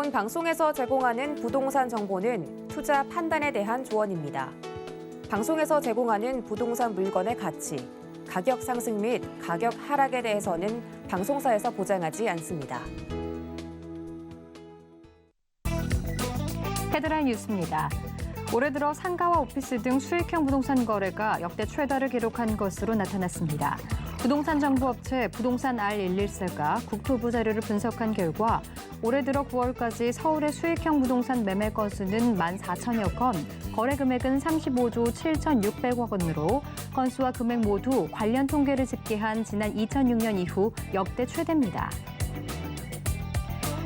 이번 방송에서 제공하는 부동산 정보는 투자 판단에 대한 조언입니다. 방송에서 제공하는 부동산 물건의 가치, 가격 상승 및 가격 하락에 대해서는 방송사에서 보장하지 않습니다. 헤드라인 뉴스입니다. 올해 들어 상가와 오피스 등 수익형 부동산 거래가 역대 최다를 기록한 것으로 나타났습니다. 부동산 정보업체 부동산 R114가 국토부 자료를 분석한 결과 올해 들어 9월까지 서울의 수익형 부동산 매매 건수는 14,000여 건, 거래 금액은 35조 7,600억 원으로 건수와 금액 모두 관련 통계를 집계한 지난 2006년 이후 역대 최대입니다.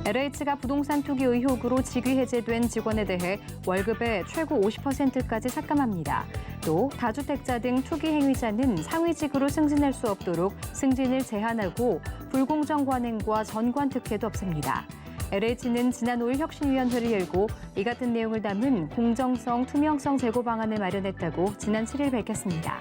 LH가 부동산 투기 의혹으로 직위 해제된 직원에 대해 월급의 최고 50%까지 삭감합니다. 또 다주택자 등 투기 행위자는 상위직으로 승진할 수 없도록 승진을 제한하고 불공정 관행과 전관 특혜도 없앱니다. LH는 지난 5일 혁신위원회를 열고 이 같은 내용을 담은 공정성, 투명성 제고 방안을 마련했다고 지난 7일 밝혔습니다.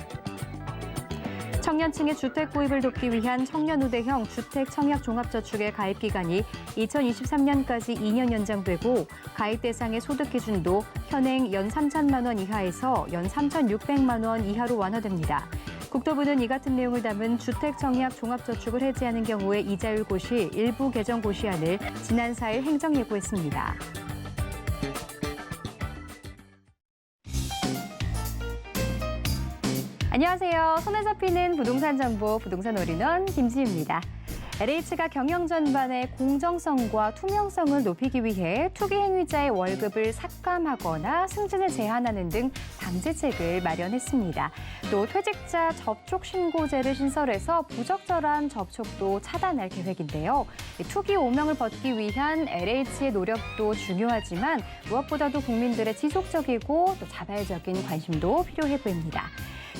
청년층의 주택 구입을 돕기 위한 청년우대형 주택청약종합저축의 가입 기간이 2023년까지 2년 연장되고 가입 대상의 소득 기준도 현행 연 3천만 원 이하에서 연 3,600만 원 이하로 완화됩니다. 국토부는 이 같은 내용을 담은 주택청약종합저축을 해지하는 경우의 이자율 고시 일부 개정 고시안을 지난 4일 행정 예고했습니다. 안녕하세요. 손에 잡히는 부동산 정보 부동산 올인원 김지희입니다. LH가 경영 전반의 공정성과 투명성을 높이기 위해 투기 행위자의 월급을 삭감하거나 승진을 제한하는 등 방지책을 마련했습니다. 또 퇴직자 접촉 신고제를 신설해서 부적절한 접촉도 차단할 계획인데요. 투기 오명을 벗기 위한 LH의 노력도 중요하지만 무엇보다도 국민들의 지속적이고 또 자발적인 관심도 필요해 보입니다.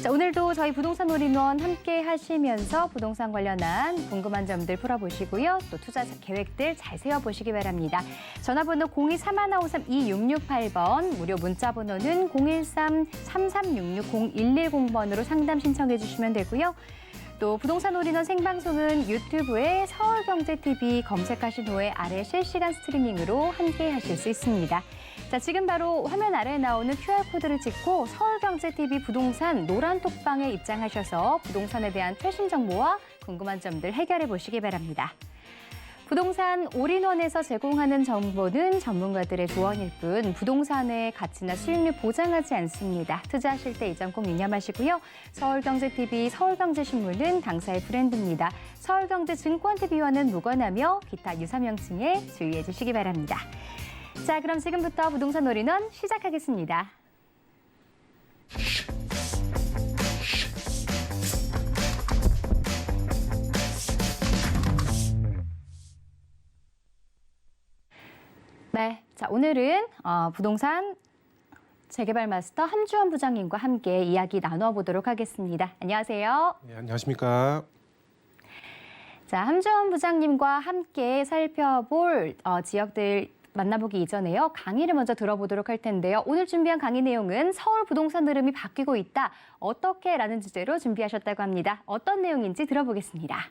자, 오늘도 저희 부동산 올인원 함께 하시면서 부동산 관련한 궁금한 점들 풀어보시고요. 또 투자 계획들 잘 세워보시기 바랍니다. 전화번호 023-1536-2668번, 무료 문자 번호는 013-3366-0110번으로 상담 신청해 주시면 되고요. 또 부동산 올인원 생방송은 유튜브에 서울경제TV 검색하신 후에 아래 실시간 스트리밍으로 함께 하실 수 있습니다. 자, 지금 바로 화면 아래에 나오는 QR코드를 찍고 서울경제TV 부동산 노란 톡방에 입장하셔서 부동산에 대한 최신 정보와 궁금한 점들 해결해 보시기 바랍니다. 부동산 올인원에서 제공하는 정보는 전문가들의 조언일 뿐 부동산의 가치나 수익률 보장하지 않습니다. 투자하실 때 이 점 꼭 유념하시고요. 서울경제TV, 서울경제신문은 당사의 브랜드입니다. 서울경제증권TV와는 무관하며 기타 유사명칭에 주의해 주시기 바랍니다. 자, 그럼 지금부터 부동산 올인원 시작하겠습니다. 네, 자, 오늘은 부동산 재개발 마스터 함주원 부장님과 함께 이야기 나눠보도록 하겠습니다. 안녕하세요. 네, 안녕하십니까. 자, 함주원 부장님과 함께 살펴볼 지역들 만나보기 이전에요. 강의를 먼저 들어보도록 할 텐데요. 오늘 준비한 강의 내용은 서울 부동산 흐름이 바뀌고 있다. 어떻게? 라는 주제로 준비하셨다고 합니다. 어떤 내용인지 들어보겠습니다.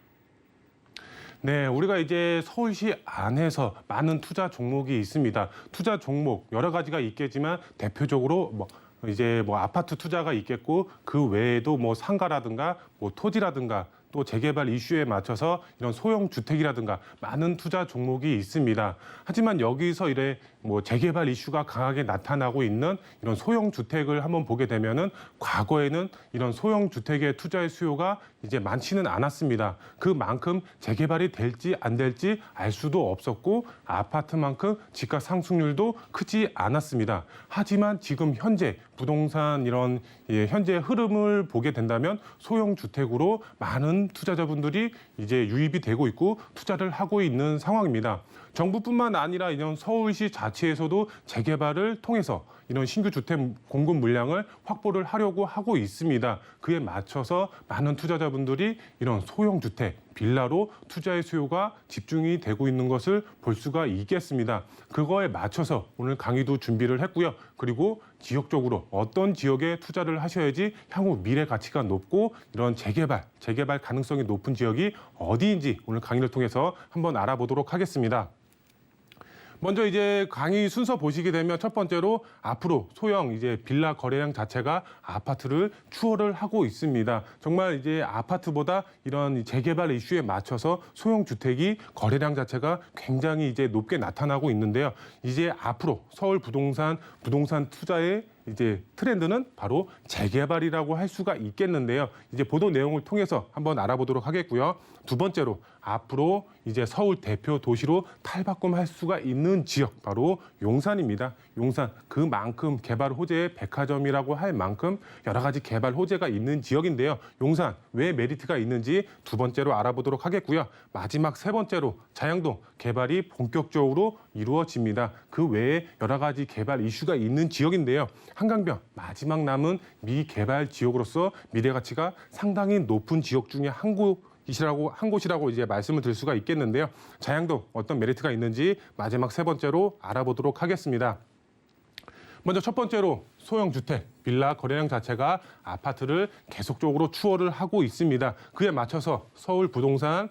네, 우리가 이제 서울시 안에서 많은 투자 종목이 있습니다. 투자 종목 여러 가지가 있겠지만 대표적으로 이제 아파트 투자가 있겠고 그 외에도 상가라든가 토지라든가 또 재개발 이슈에 맞춰서 이런 소형 주택이라든가 많은 투자 종목이 있습니다. 하지만 여기서 재개발 이슈가 강하게 나타나고 있는 이런 소형 주택을 한번 보게 되면은 과거에는 이런 소형 주택의 투자의 수요가 이제 많지는 않았습니다. 그만큼 재개발이 될지 안 될지 알 수도 없었고 아파트만큼 집값 상승률도 크지 않았습니다. 하지만 지금 현재 부동산 현재 흐름을 보게 된다면 소형 주택으로 많은 투자자분들이 이제 유입이 되고 있고 투자를 하고 있는 상황입니다. 정부뿐만 아니라 이런 서울시 자체에서도 재개발을 통해서 이런 신규 주택 공급 물량을 확보를 하려고 하고 있습니다. 그에 맞춰서 많은 투자자분들이 이런 소형 주택, 빌라로 투자의 수요가 집중이 되고 있는 것을 볼 수가 있겠습니다. 그거에 맞춰서 오늘 강의도 준비를 했고요. 그리고 지역적으로 어떤 지역에 투자를 하셔야지 향후 미래 가치가 높고 이런 재개발 가능성이 높은 지역이 어디인지 오늘 강의를 통해서 한번 알아보도록 하겠습니다. 먼저 이제 강의 순서 보시게 되면 첫 번째로 앞으로 소형 이제 빌라 거래량 자체가 아파트를 추월을 하고 있습니다. 정말 이제 아파트보다 이런 재개발 이슈에 맞춰서 소형 주택이 거래량 자체가 굉장히 이제 높게 나타나고 있는데요. 이제 앞으로 서울 부동산 투자의 이제 트렌드는 바로 재개발이라고 할 수가 있겠는데요. 이제 보도 내용을 통해서 한번 알아보도록 하겠고요. 두 번째로 앞으로 이제 서울 대표 도시로 탈바꿈할 수가 있는 지역 바로 용산입니다. 용산 그만큼 개발 호재의 백화점이라고 할 만큼 여러 가지 개발 호재가 있는 지역인데요. 용산 왜 메리트가 있는지 두 번째로 알아보도록 하겠고요. 마지막 세 번째로 자양동 개발이 본격적으로 이루어집니다. 그 외에 여러 가지 개발 이슈가 있는 지역인데요. 한강변 마지막 남은 미개발 지역으로서 미래 가치가 상당히 높은 지역 중에 한 곳이라고 이제 말씀을 드릴 수가 있겠는데요. 자양동 어떤 메리트가 있는지 마지막 세 번째로 알아보도록 하겠습니다. 먼저 첫 번째로 소형 주택, 빌라 거래량 자체가 아파트를 계속적으로 추월을 하고 있습니다. 그에 맞춰서 서울 부동산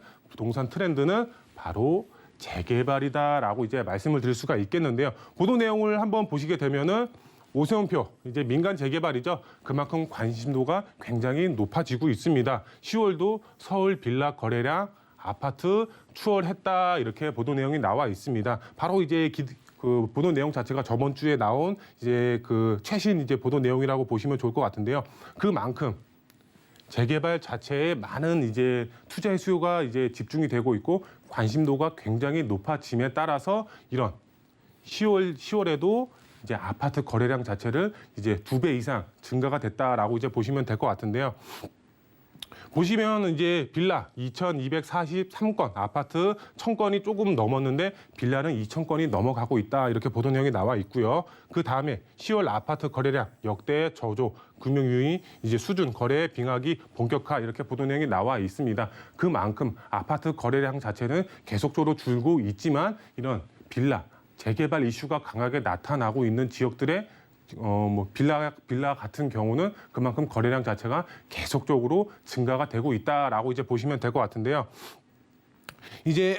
트렌드는 바로 재개발이다라고 이제 말씀을 드릴 수가 있겠는데요. 보도 내용을 한번 보시게 되면은 오세훈표 이제 민간 재개발이죠. 그만큼 관심도가 굉장히 높아지고 있습니다. 10월도 서울 빌라 거래량 아파트 추월했다 이렇게 보도 내용이 나와 있습니다. 바로 이제 그 보도 내용 자체가 저번 주에 나온 이제 그 최신 이제 보도 내용이라고 보시면 좋을 것 같은데요. 그만큼 재개발 자체에 많은 이제 투자의 수요가 이제 집중이 되고 있고 관심도가 굉장히 높아짐에 따라서 이런 10월에도 이제 아파트 거래량 자체를 이제 2배 이상 증가가 됐다라고 이제 보시면 될 것 같은데요. 보시면 이제 빌라 2,243건, 아파트 1,000건이 조금 넘었는데 빌라는 2,000건이 넘어가고 있다. 이렇게 보도 내용이 나와 있고요. 그 다음에 10월 아파트 거래량 역대 저조, 금융유의 이제 수준 거래 빙하기 본격화 이렇게 보도 내용이 나와 있습니다. 그만큼 아파트 거래량 자체는 계속적으로 줄고 있지만 이런 빌라 재개발 이슈가 강하게 나타나고 있는 지역들의 빌라 같은 경우는 그만큼 거래량 자체가 계속적으로 증가가 되고 있다라고 이제 보시면 될 것 같은데요. 이제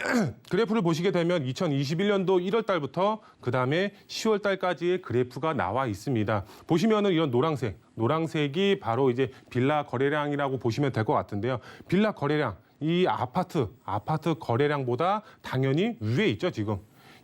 그래프를 보시게 되면 2021년도 1월 달부터 그 다음에 10월 달까지의 그래프가 나와 있습니다. 보시면은 이런 노란색이 바로 이제 빌라 거래량이라고 보시면 될 것 같은데요. 빌라 거래량, 이 아파트 거래량보다 당연히 위에 있죠, 지금.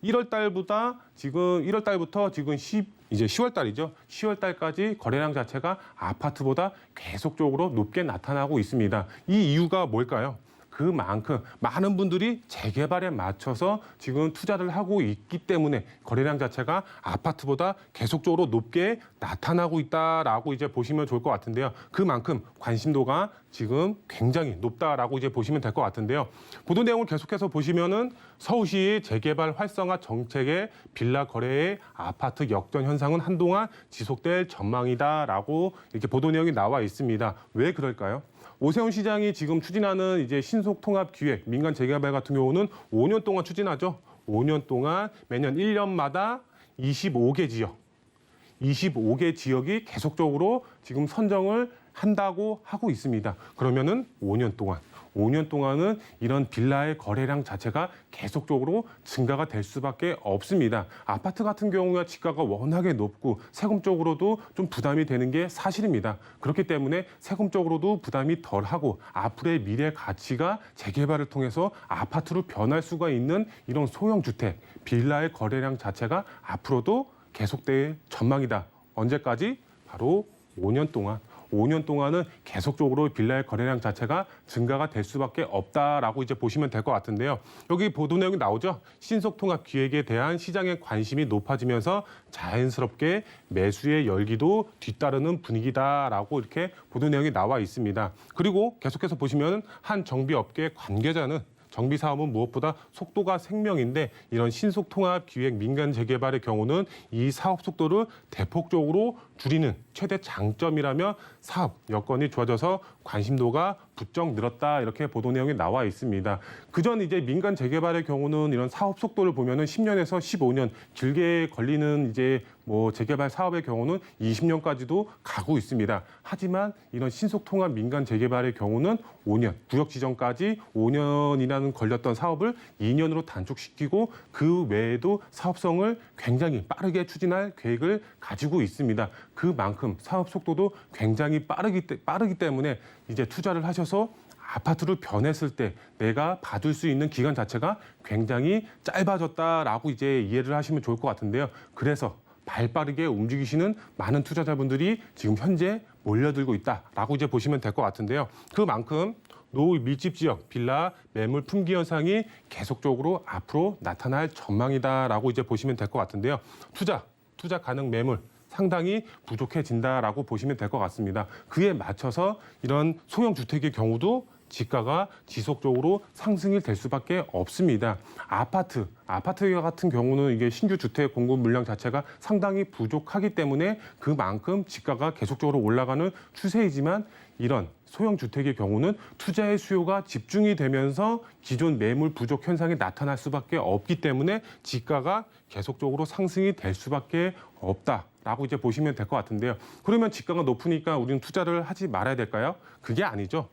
1월 달부터 지금 10월 달이죠. 10월 달까지 거래량 자체가 아파트보다 계속적으로 높게 나타나고 있습니다. 이 이유가 뭘까요? 그만큼 많은 분들이 재개발에 맞춰서 지금 투자를 하고 있기 때문에 거래량 자체가 아파트보다 계속적으로 높게 나타나고 있다라고 이제 보시면 좋을 것 같은데요. 그만큼 관심도가 지금 굉장히 높다라고 이제 보시면 될 것 같은데요. 보도 내용을 계속해서 보시면은 서울시의 재개발 활성화 정책의 빌라 거래의 아파트 역전 현상은 한동안 지속될 전망이다라고 이렇게 보도 내용이 나와 있습니다. 왜 그럴까요? 오세훈 시장이 지금 추진하는 이제 신속통합기획 민간 재개발 같은 경우는 5년 동안 추진하죠. 5년 동안 매년 1년마다 25개 지역이 계속적으로 지금 선정을 한다고 하고 있습니다. 그러면은 5년 동안은 이런 빌라의 거래량 자체가 계속적으로 증가가 될 수밖에 없습니다. 아파트 같은 경우에 지가가 워낙에 높고 세금적으로도 좀 부담이 되는 게 사실입니다. 그렇기 때문에 세금적으로도 부담이 덜하고 앞으로의 미래 가치가 재개발을 통해서 아파트로 변할 수가 있는 이런 소형 주택, 빌라의 거래량 자체가 앞으로도 계속될 전망이다. 언제까지? 바로 5년 동안은 계속적으로 빌라의 거래량 자체가 증가가 될 수밖에 없다라고 이제 보시면 될 것 같은데요. 여기 보도 내용이 나오죠. 신속통합 기획에 대한 시장의 관심이 높아지면서 자연스럽게 매수의 열기도 뒤따르는 분위기다라고 이렇게 보도 내용이 나와 있습니다. 그리고 계속해서 보시면 한 정비업계 관계자는 정비 사업은 무엇보다 속도가 생명인데 이런 신속통합 기획 민간 재개발의 경우는 이 사업 속도를 대폭적으로 줄이는 최대 장점이라며 사업 여건이 좋아져서 관심도가 부쩍 늘었다 이렇게 보도 내용이 나와 있습니다. 그전 이제 민간 재개발의 경우는 이런 사업 속도를 보면은 10년에서 15년 길게 걸리는 이제 뭐 재개발 사업의 경우는 20년까지도 가고 있습니다. 하지만 이런 신속통합 민간 재개발의 경우는 5년, 구역 지정까지 5년이라는 걸렸던 사업을 2년으로 단축시키고 그 외에도 사업성을 굉장히 빠르게 추진할 계획을 가지고 있습니다. 그만큼 사업 속도도 굉장히 빠르기 때문에 이제 투자를 하셔서 아파트를 변했을 때 내가 받을 수 있는 기간 자체가 굉장히 짧아졌다라고 이제 이해를 하시면 좋을 것 같은데요. 그래서 발빠르게 움직이시는 많은 투자자분들이 지금 현재 몰려들고 있다라고 이제 보시면 될 것 같은데요. 그만큼 노후 밀집 지역 빌라 매물 품귀 현상이 계속적으로 앞으로 나타날 전망이다라고 이제 보시면 될 것 같은데요. 투자 가능 매물 상당히 부족해진다라고 보시면 될 것 같습니다. 그에 맞춰서 이런 소형 주택의 경우도 지가가 지속적으로 상승이 될 수밖에 없습니다. 아파트 같은 경우는 이게 신규 주택 공급 물량 자체가 상당히 부족하기 때문에 그만큼 지가가 계속적으로 올라가는 추세이지만 이런 소형 주택의 경우는 투자의 수요가 집중이 되면서 기존 매물 부족 현상이 나타날 수밖에 없기 때문에 지가가 계속적으로 상승이 될 수밖에 없다라고 이제 보시면 될 것 같은데요. 그러면 지가가 높으니까 우리는 투자를 하지 말아야 될까요? 그게 아니죠.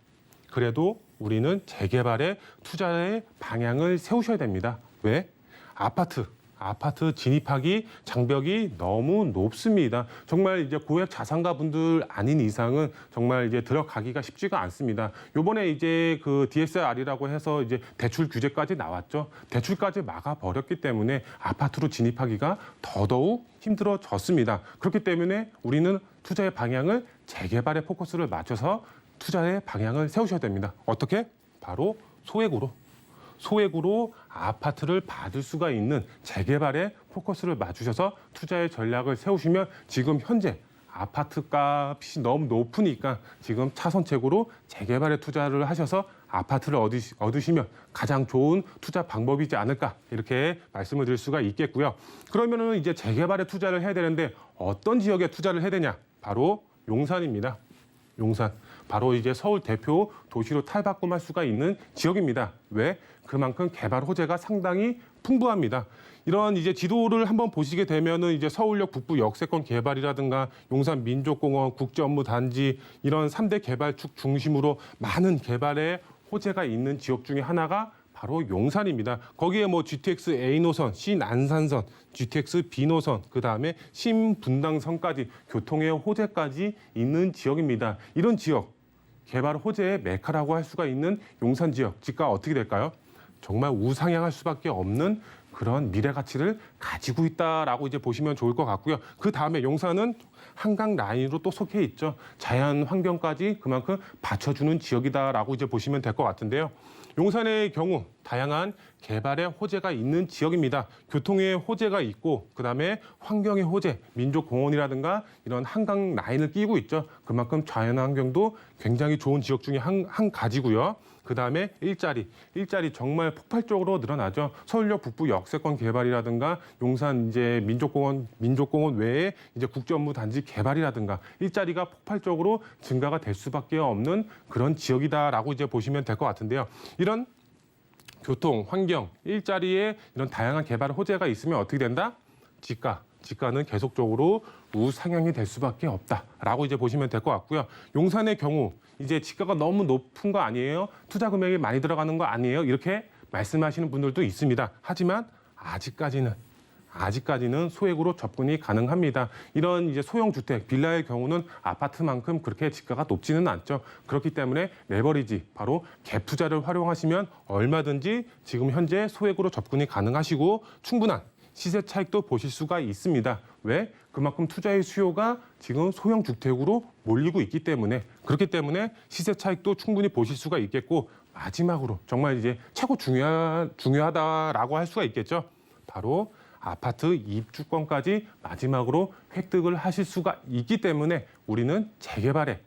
그래도 우리는 재개발에 투자의 방향을 세우셔야 됩니다. 왜? 아파트 진입하기 장벽이 너무 높습니다. 정말 이제 고액 자산가 분들 아닌 이상은 정말 이제 들어가기가 쉽지가 않습니다. 요번에 이제 그 DSR이라고 해서 이제 대출 규제까지 나왔죠. 대출까지 막아버렸기 때문에 아파트로 진입하기가 더더욱 힘들어졌습니다. 그렇기 때문에 우리는 투자의 방향을 재개발에 포커스를 맞춰서 투자의 방향을 세우셔야 됩니다. 어떻게? 바로 소액으로 아파트를 받을 수가 있는 재개발에 포커스를 맞추셔서 투자의 전략을 세우시면 지금 현재 아파트 값이 너무 높으니까 지금 차선책으로 재개발에 투자를 하셔서 아파트를 얻으시면 가장 좋은 투자 방법이지 않을까 이렇게 말씀을 드릴 수가 있겠고요. 그러면은 이제 재개발에 투자를 해야 되는데 어떤 지역에 투자를 해야 되냐? 바로 용산입니다. 용산. 바로 이제 서울 대표 도시로 탈바꿈할 수가 있는 지역입니다. 왜? 그만큼 개발 호재가 상당히 풍부합니다. 이런 이제 지도를 한번 보시게 되면은 이제 서울역 북부 역세권 개발이라든가 용산 민족공원, 국제업무단지 이런 3대 개발축 중심으로 많은 개발의 호재가 있는 지역 중에 하나가 바로 용산입니다. 거기에 뭐 GTX A 노선, 신안산선, GTX B 노선, 그다음에 신분당선까지 교통의 호재까지 있는 지역입니다. 이런 지역, 개발 호재의 메카라고 할 수가 있는 용산 지역, 지가 어떻게 될까요? 정말 우상향할 수밖에 없는 그런 미래 가치를 가지고 있다라고 이제 보시면 좋을 것 같고요. 그 다음에 용산은 한강 라인으로 또 속해 있죠. 자연 환경까지 그만큼 받쳐주는 지역이다라고 이제 보시면 될 것 같은데요. 용산의 경우 다양한 개발의 호재가 있는 지역입니다. 교통의 호재가 있고 그다음에 환경의 호재, 민족공원이라든가 이런 한강 라인을 끼고 있죠. 그만큼 자연환경도 굉장히 좋은 지역 중에 한 가지고요. 그다음에 일자리 정말 폭발적으로 늘어나죠. 서울역 북부 역세권 개발이라든가 용산 이제 민족공원 외에 이제 국제업무단지 개발이라든가 일자리가 폭발적으로 증가가 될 수밖에 없는 그런 지역이다라고 이제 보시면 될 것 같은데요. 이런 교통, 환경, 일자리에 이런 다양한 개발 호재가 있으면 어떻게 된다? 지가는 계속적으로 우상향이 될 수밖에 없다라고 이제 보시면 될 것 같고요. 용산의 경우 이제 지가가 너무 높은 거 아니에요? 투자 금액이 많이 들어가는 거 아니에요? 이렇게 말씀하시는 분들도 있습니다. 하지만 아직까지는 소액으로 접근이 가능합니다. 이런 이제 소형 주택, 빌라의 경우는 아파트만큼 그렇게 지가가 높지는 않죠. 그렇기 때문에 레버리지, 바로 갭 투자를 활용하시면 얼마든지 지금 현재 소액으로 접근이 가능하시고 충분한 시세 차익도 보실 수가 있습니다. 왜? 그만큼 투자의 수요가 지금 소형 주택으로 몰리고 있기 때문에 그렇기 때문에 시세 차익도 충분히 보실 수가 있겠고 마지막으로 정말 이제 최고 중요하다라고 할 수가 있겠죠. 바로 아파트 입주권까지 마지막으로 획득을 하실 수가 있기 때문에 우리는 재개발에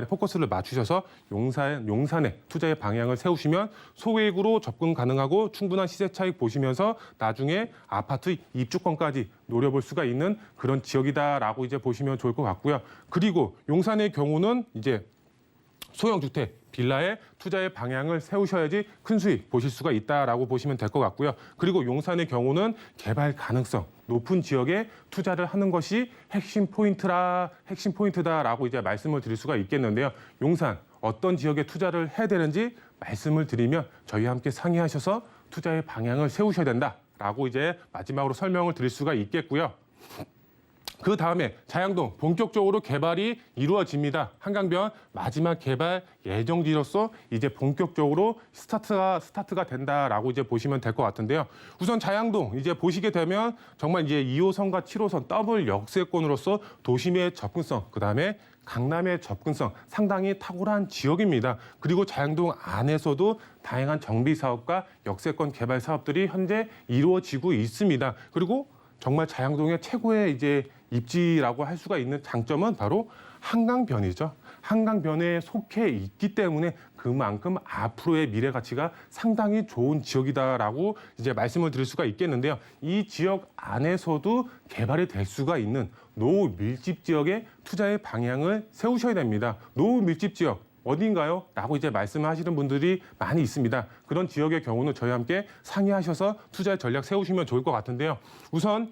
포커스를 맞추셔서 용산에 투자의 방향을 세우시면 소액으로 접근 가능하고 충분한 시세 차익 보시면서 나중에 아파트 입주권까지 노려볼 수가 있는 그런 지역이다라고 이제 보시면 좋을 것 같고요. 그리고 용산의 경우는 이제 소형 주택, 빌라에 투자의 방향을 세우셔야지 큰 수익 보실 수가 있다라고 보시면 될 것 같고요. 그리고 용산의 경우는 개발 가능성 높은 지역에 투자를 하는 것이 핵심 포인트다라고 이제 말씀을 드릴 수가 있겠는데요. 용산 어떤 지역에 투자를 해야 되는지 말씀을 드리면 저희와 함께 상의하셔서 투자의 방향을 세우셔야 된다라고 이제 마지막으로 설명을 드릴 수가 있겠고요. 그 다음에 자양동 본격적으로 개발이 이루어집니다. 한강변 마지막 개발 예정지로서 이제 본격적으로 스타트가 된다라고 이제 보시면 될 것 같은데요. 우선 자양동 이제 보시게 되면 정말 이제 2호선과 7호선 더블 역세권으로서 도심의 접근성, 그 다음에 강남의 접근성 상당히 탁월한 지역입니다. 그리고 자양동 안에서도 다양한 정비 사업과 역세권 개발 사업들이 현재 이루어지고 있습니다. 그리고 정말 자양동의 최고의 이제 입지라고 할 수가 있는 장점은 바로 한강변이죠. 한강변에 속해 있기 때문에 그만큼 앞으로의 미래 가치가 상당히 좋은 지역이다라고 이제 말씀을 드릴 수가 있겠는데요. 이 지역 안에서도 개발이 될 수가 있는 노후 밀집 지역에 투자의 방향을 세우셔야 됩니다. 노후 밀집 지역 어딘가요? 라고 이제 말씀하시는 분들이 많이 있습니다. 그런 지역의 경우는 저희와 함께 상의하셔서 투자 전략 세우시면 좋을 것 같은데요. 우선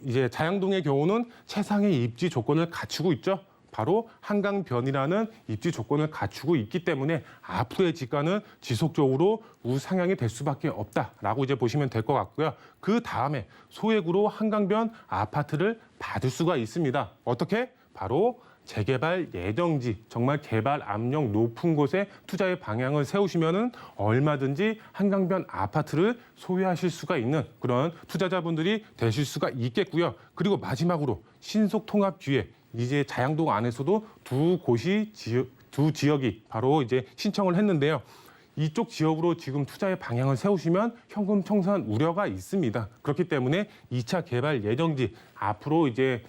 이제 자양동의 경우는 최상의 입지 조건을 갖추고 있죠. 바로 한강변이라는 입지 조건을 갖추고 있기 때문에 앞으로의 지가는 지속적으로 우상향이 될 수밖에 없다라고 이제 보시면 될 것 같고요. 그 다음에 소액으로 한강변 아파트를 받을 수가 있습니다. 어떻게? 바로 재개발 예정지, 정말 개발 압력 높은 곳에 투자의 방향을 세우시면은 얼마든지 한강변 아파트를 소유하실 수가 있는 그런 투자자분들이 되실 수가 있겠고요. 그리고 마지막으로 신속 통합 뒤에 이제 자양동 안에서도 두 지역이 바로 이제 신청을 했는데요. 이쪽 지역으로 지금 투자의 방향을 세우시면 현금 청산 우려가 있습니다. 그렇기 때문에 2차 개발 예정지 앞으로 이제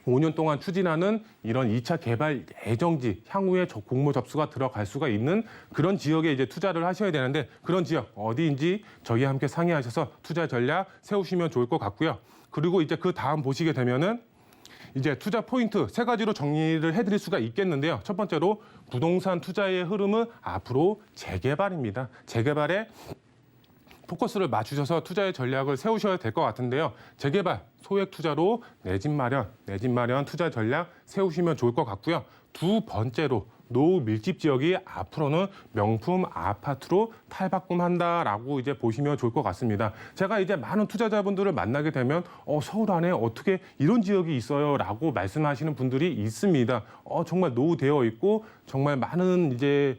5년 동안 추진하는 이런 2차 개발 예정지 향후에 공모 접수가 들어갈 수가 있는 그런 지역에 이제 투자를 하셔야 되는데 그런 지역 어디인지 저희와 함께 상의하셔서 투자 전략 세우시면 좋을 것 같고요. 그리고 이제 그 다음 보시게 되면은 이제 투자 포인트 3가지로 정리를 해드릴 수가 있겠는데요. 첫 번째로 부동산 투자의 흐름은 앞으로 재개발입니다. 재개발에 포커스를 맞추셔서 투자의 전략을 세우셔야 될 것 같은데요. 재개발, 소액 투자로 내 집 마련 투자 전략 세우시면 좋을 것 같고요. 두 번째로 노후 밀집 지역이 앞으로는 명품 아파트로 탈바꿈한다라고 이제 보시면 좋을 것 같습니다. 제가 이제 많은 투자자분들을 만나게 되면 서울 안에 어떻게 이런 지역이 있어요라고 말씀하시는 분들이 있습니다. 정말 노후되어 있고 정말 많은 이제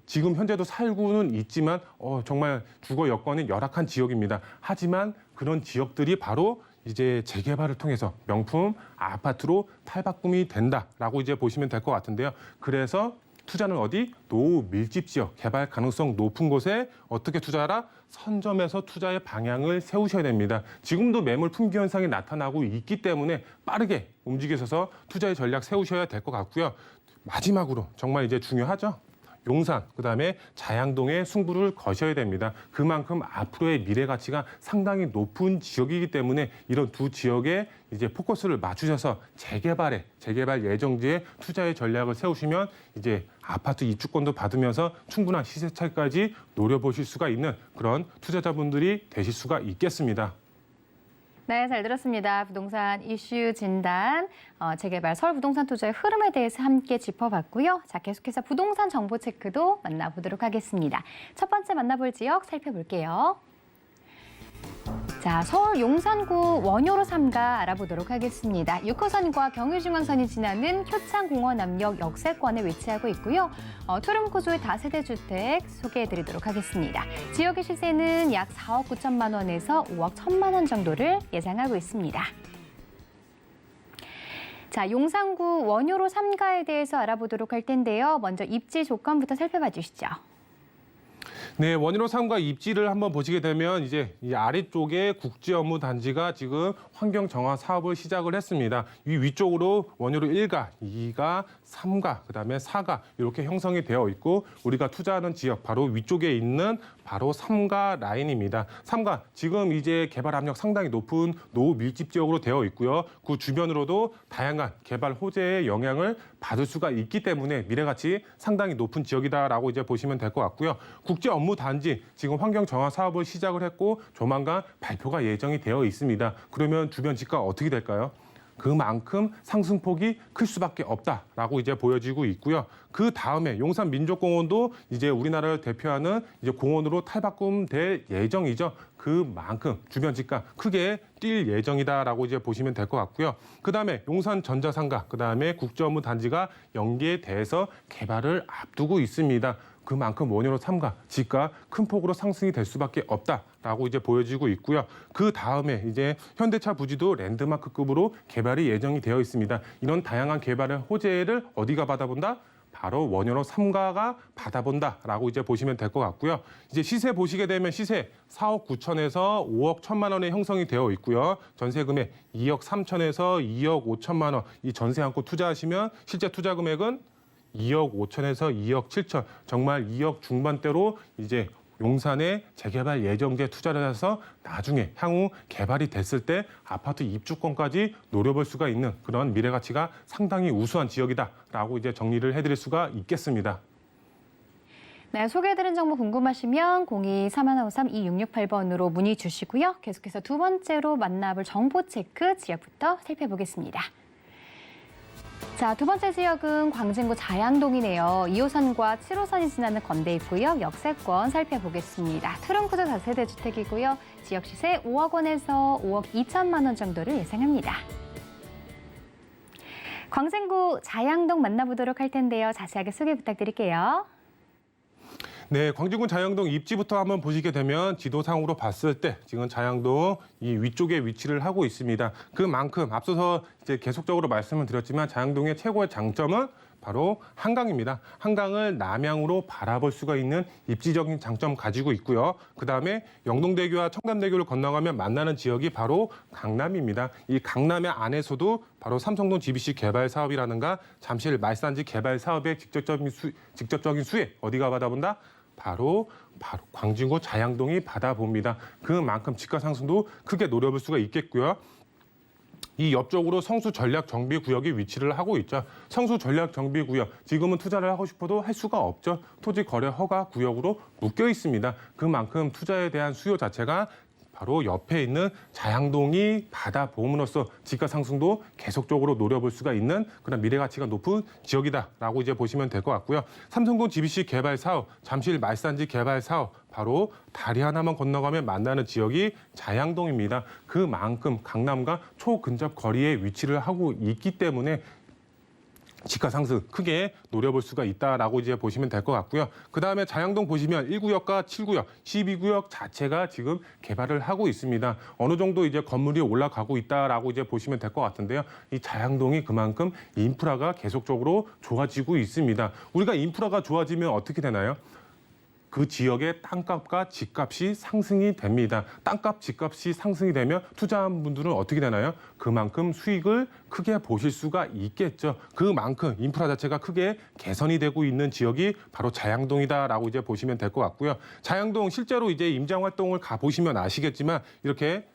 지금 현재도 살고는 있지만 정말 주거 여건이 열악한 지역입니다. 하지만 그런 지역들이 바로 이제 재개발을 통해서 명품 아파트로 탈바꿈이 된다라고 이제 보시면 될 것 같은데요. 그래서 투자는 어디? 노후 밀집 지역, 개발 가능성 높은 곳에 어떻게 투자하라? 선점해서 투자의 방향을 세우셔야 됩니다. 지금도 매물 품귀 현상이 나타나고 있기 때문에 빠르게 움직이셔서 투자의 전략 세우셔야 될 것 같고요. 마지막으로 정말 이제 중요하죠. 용산, 그다음에 자양동의 승부를 거셔야 됩니다. 그만큼 앞으로의 미래 가치가 상당히 높은 지역이기 때문에 이런 두 지역에 이제 포커스를 맞추셔서 재개발 예정지에 투자의 전략을 세우시면 이제 아파트 입주권도 받으면서 충분한 시세 차익까지 노려보실 수가 있는 그런 투자자분들이 되실 수가 있겠습니다. 네, 잘 들었습니다. 부동산 이슈 진단, 재개발 서울 부동산 투자의 흐름에 대해서 함께 짚어봤고요. 자, 계속해서 부동산 정보 체크도 만나보도록 하겠습니다. 첫 번째 만나볼 지역 살펴볼게요. 자, 서울 용산구 원효로 3가 알아보도록 하겠습니다. 6호선과 경의중앙선이 지나는 효창공원 앞역 역세권에 위치하고 있고요. 투룸 구조의 다세대 주택 소개해드리도록 하겠습니다. 지역의 시세는 약 4억 9천만 원에서 5억 1천만 원 정도를 예상하고 있습니다. 자, 용산구 원효로 3가에 대해서 알아보도록 할 텐데요. 먼저 입지 조건부터 살펴봐 주시죠. 네, 원희로 3가 입지를 한번 보시게 되면 이제 이 아래쪽에 국제업무단지가 지금 환경정화 사업을 시작을 했습니다. 이 위쪽으로 원희로 1가, 2가, 3가, 그다음에 4가 이렇게 형성이 되어 있고 우리가 투자하는 지역 바로 위쪽에 있는 바로 3가 라인입니다. 3가 지금 이제 개발 압력 상당히 높은 노밀집 지역으로 되어 있고요. 그 주변으로도 다양한 개발 호재의 영향을 받을 수가 있기 때문에 미래가치 상당히 높은 지역이다라고 이제 보시면 될 것 같고요. 국제업무단지 지금 환경정화 사업을 시작을 했고 조만간 발표가 예정이 되어 있습니다. 그러면 주변 지가가 어떻게 될까요? 그만큼 상승폭이 클 수밖에 없다라고 이제 보여지고 있고요. 그 다음에 용산민족공원도 이제 우리나라를 대표하는 이제 공원으로 탈바꿈될 예정이죠. 그만큼 주변 지가 크게 뛸 예정이다라고 이제 보시면 될 것 같고요. 그 다음에 용산전자상가, 그 다음에 국제업무단지가 연계돼서 개발을 앞두고 있습니다. 그만큼 원효로 3가 지가 큰 폭으로 상승이 될 수밖에 없다라고 이제 보여지고 있고요. 그 다음에 이제 현대차 부지도 랜드마크급으로 개발이 예정이 되어 있습니다. 이런 다양한 개발의 호재를 어디가 받아본다? 바로 원효로 3가가 받아본다라고 이제 보시면 될 것 같고요. 이제 시세 보시게 되면 시세 4억 9천에서 5억 1천만 원에 형성이 되어 있고요. 전세 금액 2억 3천에서 2억 5천만 원. 이 전세 안고 투자하시면 실제 투자 금액은 2억 5천에서 2억 7천, 정말 2억 중반대로 이제 용산에 재개발 예정지에 투자를 해서 나중에 향후 개발이 됐을 때 아파트 입주권까지 노려볼 수가 있는 그런 미래 가치가 상당히 우수한 지역이다라고 이제 정리를 해드릴 수가 있겠습니다. 네, 소개해드린 정보 궁금하시면 02-3153-2668번으로 문의 주시고요. 계속해서 두 번째로 만나볼 정보 체크 지역부터 살펴보겠습니다. 자, 두 번째 지역은 광진구 자양동이네요. 2호선과 7호선이 지나는 건대입구역 역세권 살펴보겠습니다. 트렁크조 다세대 주택이고요. 지역 시세 5억 원에서 5억 2천만 원 정도를 예상합니다. 광진구 자양동 만나보도록 할 텐데요. 자세하게 소개 부탁드릴게요. 네, 광진구 자양동 입지부터 한번 보시게 되면 지도상으로 봤을 때 지금 자양동 이 위쪽에 위치를 하고 있습니다. 그만큼 앞서서 이제 계속적으로 말씀을 드렸지만 자양동의 최고의 장점은 바로 한강입니다. 한강을 남향으로 바라볼 수가 있는 입지적인 장점 가지고 있고요. 그다음에 영동대교와 청담대교를 건너가면 만나는 지역이 바로 강남입니다. 이 강남의 안에서도 바로 삼성동 GBC 개발 사업이라든가 잠실 말산지 개발 사업의 직접적인 수혜 어디가 받아본다? 바로 광진구 자양동이 받아봅니다. 그만큼 지가 상승도 크게 노려볼 수가 있겠고요. 이 옆쪽으로 성수전략정비구역이 위치를 하고 있죠. 성수전략정비구역, 지금은 투자를 하고 싶어도 할 수가 없죠. 토지거래허가구역으로 묶여 있습니다. 그만큼 투자에 대한 수요 자체가 바로 옆에 있는 자양동이 받아봄으로써 지가 상승도 계속적으로 노려볼 수가 있는 그런 미래 가치가 높은 지역이다라고 이제 보시면 될 것 같고요. 삼성동 GBC 개발 사업, 잠실 말산지 개발 사업, 바로 다리 하나만 건너가면 만나는 지역이 자양동입니다. 그만큼 강남과 초근접 거리에 위치를 하고 있기 때문에 지가 상승 크게 노려볼 수가 있다라고 이제 보시면 될 것 같고요. 그다음에 자양동 보시면 1구역과 7구역, 12구역 자체가 지금 개발을 하고 있습니다. 어느 정도 이제 건물이 올라가고 있다라고 이제 보시면 될 것 같은데요. 이 자양동이 그만큼 인프라가 계속적으로 좋아지고 있습니다. 우리가 인프라가 좋아지면 어떻게 되나요? 그 지역의 땅값과 집값이 상승이 됩니다. 땅값, 집값이 상승이 되면 투자한 분들은 어떻게 되나요? 그만큼 수익을 크게 보실 수가 있겠죠. 그만큼 인프라 자체가 크게 개선이 되고 있는 지역이 바로 자양동이다라고 이제 보시면 될 것 같고요. 자양동 실제로 이제 임장 활동을 가보시면 아시겠지만 이렇게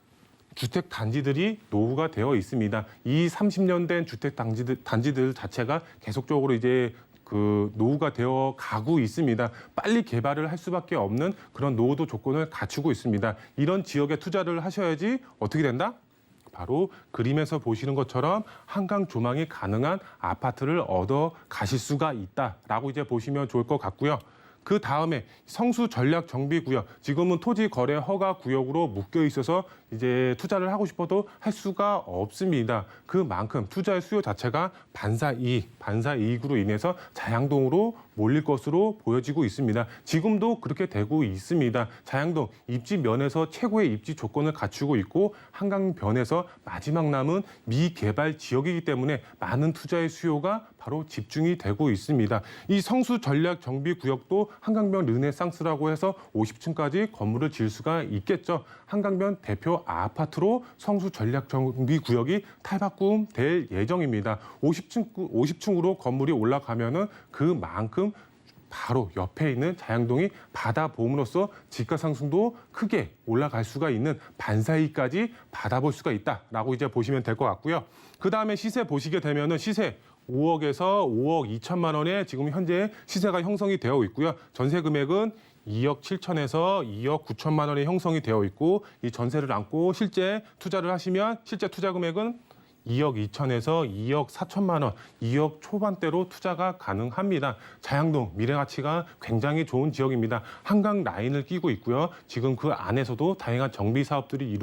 주택 단지들이 노후가 되어 있습니다. 이 30년 된 주택 단지들 자체가 계속적으로 이제 그 노후가 되어 가고 있습니다. 빨리 개발을 할 수밖에 없는 그런 노후도 조건을 갖추고 있습니다. 이런 지역에 투자를 하셔야지 어떻게 된다? 바로 그림에서 보시는 것처럼 한강 조망이 가능한 아파트를 얻어 가실 수가 있다라고 이제 보시면 좋을 것 같고요. 그 다음에 성수 전략 정비구역, 지금은 토지 거래 허가 구역으로 묶여 있어서 이제 투자를 하고 싶어도 할 수가 없습니다. 그만큼 투자의 수요 자체가 반사이익으로 인해서 자양동으로 몰릴 것으로 보여지고 있습니다. 지금도 그렇게 되고 있습니다. 자양동 입지 면에서 최고의 입지 조건을 갖추고 있고 한강변에서 마지막 남은 미개발 지역이기 때문에 많은 투자의 수요가 바로 집중이 되고 있습니다. 이 성수 전략 정비 구역도 한강변 르네상스라고 해서 50층까지 건물을 지을 수가 있겠죠. 한강변 대표 아파트로 성수 전략 정비 구역이 탈바꿈될 예정입니다. 50층으로 건물이 올라가면은 그만큼 바로 옆에 있는 자양동이 받아봄으로써 지가 상승도 크게 올라갈 수가 있는 반사이까지 받아볼 수가 있다라고 이제 보시면 될 것 같고요. 그 다음에 시세 보시게 되면은 시세 5억에서 5억 2천만 원에 지금 현재 시세가 형성이 되어 있고요. 전세 금액은 2억 7천에서 2억 9천만 원이 형성이 되어 있고 이 전세를 안고 실제 투자를 하시면 실제 투자 금액은 2억 2천에서 2억 4천만 원, 2억 초반대로 투자가 가능합니다. 자양동 미래가치가 굉장히 좋은 지역입니다. 한강 라인을 끼고 있고요. 지금 그 안에서도 다양한 정비 사업들이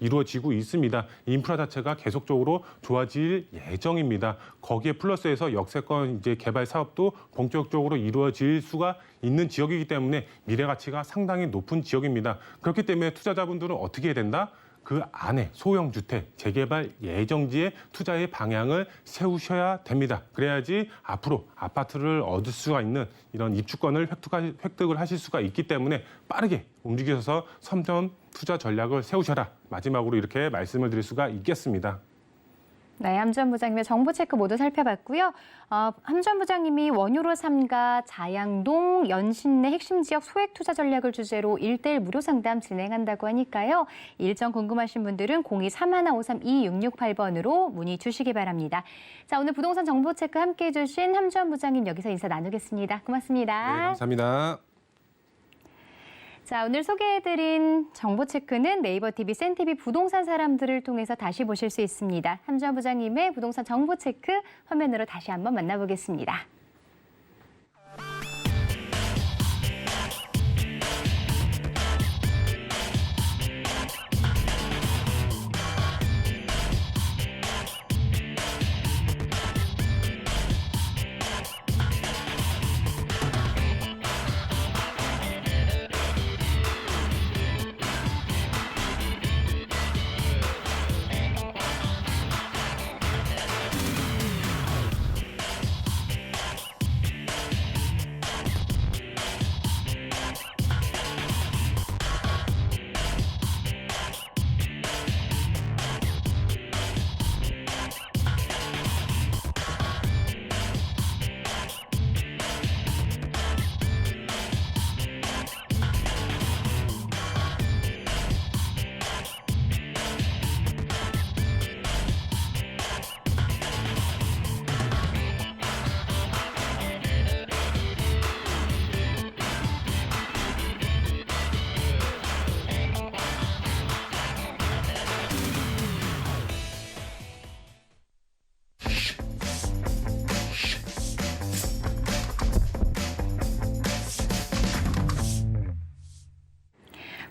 이루어지고 있습니다. 인프라 자체가 계속적으로 좋아질 예정입니다. 거기에 플러스해서 역세권 이제 개발 사업도 본격적으로 이루어질 수가 있는 지역이기 때문에 미래가치가 상당히 높은 지역입니다. 그렇기 때문에 투자자분들은 어떻게 해야 된다? 그 안에 소형 주택 재개발 예정지에 투자의 방향을 세우셔야 됩니다. 그래야지 앞으로 아파트를 얻을 수가 있는 이런 입주권을 획득을 하실 수가 있기 때문에 빠르게 움직여서 선점 투자 전략을 세우셔라. 마지막으로 이렇게 말씀을 드릴 수가 있겠습니다. 네, 함주원 부장님의 정보 체크 모두 살펴봤고요. 함주원 부장님이 원효로 3가 자양동, 연신내 핵심 지역 소액 투자 전략을 주제로 1:1 무료 상담 진행한다고 하니까요. 일정 궁금하신 분들은 0231532668번으로 문의 주시기 바랍니다. 자, 오늘 부동산 정보 체크 함께해 주신 함주원 부장님 여기서 인사 나누겠습니다. 고맙습니다. 네, 감사합니다. 자, 오늘 소개해드린 정보체크는 네이버 TV, 센TV 부동산 사람들을 통해서 다시 보실 수 있습니다. 함주원 부장님의 부동산 정보체크 화면으로 다시 한번 만나보겠습니다.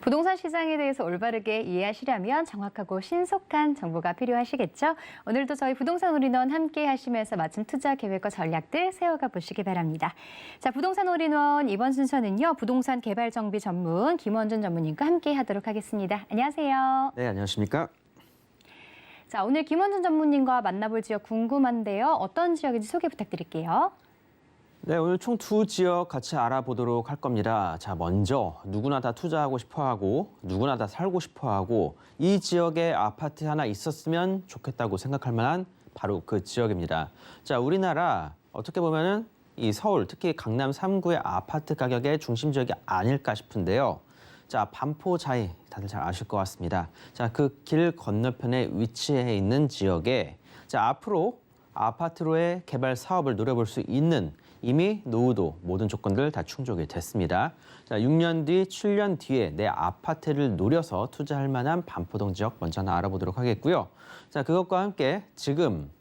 부동산 시장에 대해서 올바르게 이해하시려면 정확하고 신속한 정보가 필요하시겠죠? 오늘도 저희 부동산 올인원 함께 하시면서 맞춤 투자 계획과 전략들 세워가 보시기 바랍니다. 자, 부동산 올인원 이번 순서는요. 부동산 개발 정비 전문 김원준 전무님과 함께 하도록 하겠습니다. 안녕하세요. 네, 안녕하십니까? 자, 오늘 김원준 전무님과 만나볼 지역 궁금한데요. 어떤 지역인지 소개 부탁드릴게요. 네, 오늘 총 2지역 같이 알아보도록 할 겁니다. 자, 먼저 누구나 다 투자하고 싶어하고 누구나 다 살고 싶어하고 이 지역에 아파트 하나 있었으면 좋겠다고 생각할 만한 바로 그 지역입니다. 자, 우리나라 어떻게 보면은 이 서울, 특히 강남 3구의 아파트 가격의 중심 지역이 아닐까 싶은데요. 자, 반포자이 다들 잘 아실 것 같습니다. 자, 그 길 건너편에 위치해 있는 지역에 자, 앞으로 아파트로의 개발 사업을 노려볼 수 있는 이미 노후도 모든 조건들 다 충족이 됐습니다. 자, 6년 뒤, 7년 뒤에 내 아파트를 노려서 투자할 만한 반포동 지역 먼저 하나 알아보도록 하겠고요. 자, 그것과 함께 지금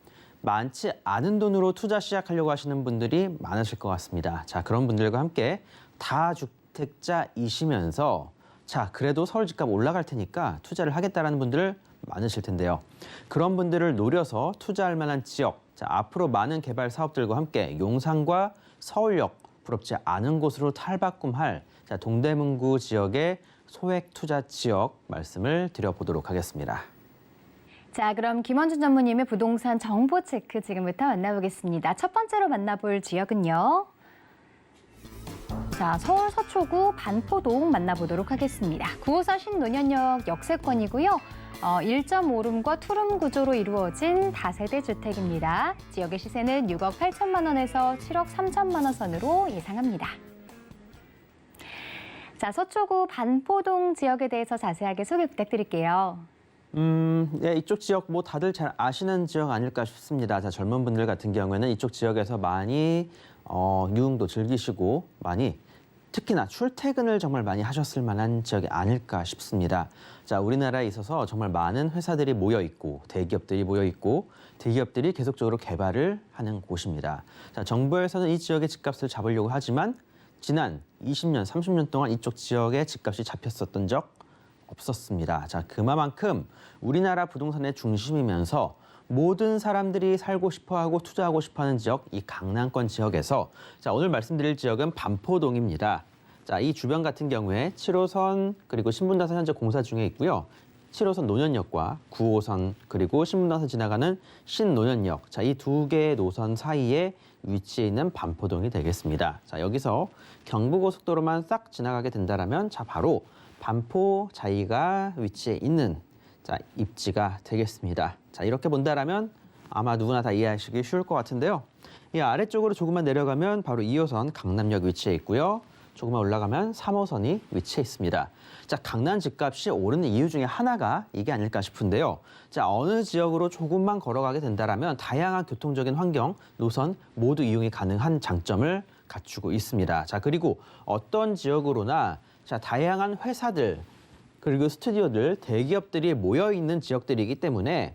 많지 않은 돈으로 투자 시작하려고 하시는 분들이 많으실 것 같습니다. 자, 그런 분들과 함께 다주택자이시면서 자, 그래도 서울 집값 올라갈 테니까 투자를 하겠다라는 분들 많으실 텐데요. 그런 분들을 노려서 투자할 만한 지역, 자, 앞으로 많은 개발 사업들과 함께 용산과 서울역, 부럽지 않은 곳으로 탈바꿈할 자, 동대문구 지역의 소액 투자 지역 말씀을 드려보도록 하겠습니다. 자, 그럼 김원준 전무님의 부동산 정보 체크 지금부터 만나보겠습니다. 첫 번째로 만나볼 지역은요. 자, 서울 서초구 반포동 만나보도록 하겠습니다. 9호선 신논현역 역세권이고요. 1.5룸과 2룸 구조로 이루어진 다세대 주택입니다. 지역의 시세는 6억 8천만 원에서 7억 3천만 원 선으로 예상합니다. 자, 서초구 반포동 지역에 대해서 자세하게 소개 부탁드릴게요. 네, 이쪽 지역 뭐 다들 잘 아시는 지역 아닐까 싶습니다. 자, 젊은 분들 같은 경우에는 이쪽 지역에서 많이 유흥도 즐기시고 많이 특히나 출퇴근을 정말 많이 하셨을 만한 지역이 아닐까 싶습니다. 자, 우리나라에 있어서 정말 많은 회사들이 모여 있고 대기업들이 모여 있고 대기업들이 계속적으로 개발을 하는 곳입니다. 자, 정부에서는 이 지역의 집값을 잡으려고 하지만 지난 20년, 30년 동안 이쪽 지역의 집값이 잡혔었던 적 없었습니다. 자, 그만큼 우리나라 부동산의 중심이면서 모든 사람들이 살고 싶어하고 투자하고 싶어하는 지역, 이 강남권 지역에서 자, 오늘 말씀드릴 지역은 반포동입니다. 자, 이 주변 같은 경우에 7호선 그리고 신분당선 현재 공사 중에 있고요. 7호선 논현역과 9호선 그리고 신분당선 지나가는 신논현역, 자, 이 두 개의 노선 사이에 위치해 있는 반포동이 되겠습니다. 자, 여기서 경부고속도로만 싹 지나가게 된다면 자, 바로 반포 자이가 위치해 있는 자, 입지가 되겠습니다. 자, 이렇게 본다라면 아마 누구나 다 이해하시기 쉬울 것 같은데요. 이 아래쪽으로 조금만 내려가면 바로 2호선 강남역 위치해 있고요. 조금만 올라가면 3호선이 위치해 있습니다. 자, 강남 집값이 오르는 이유 중에 하나가 이게 아닐까 싶은데요. 자, 어느 지역으로 조금만 걸어가게 된다라면 다양한 교통적인 환경, 노선 모두 이용이 가능한 장점을 갖추고 있습니다. 자, 그리고 어떤 지역으로나 자, 다양한 회사들 그리고 스튜디오들, 대기업들이 모여있는 지역들이기 때문에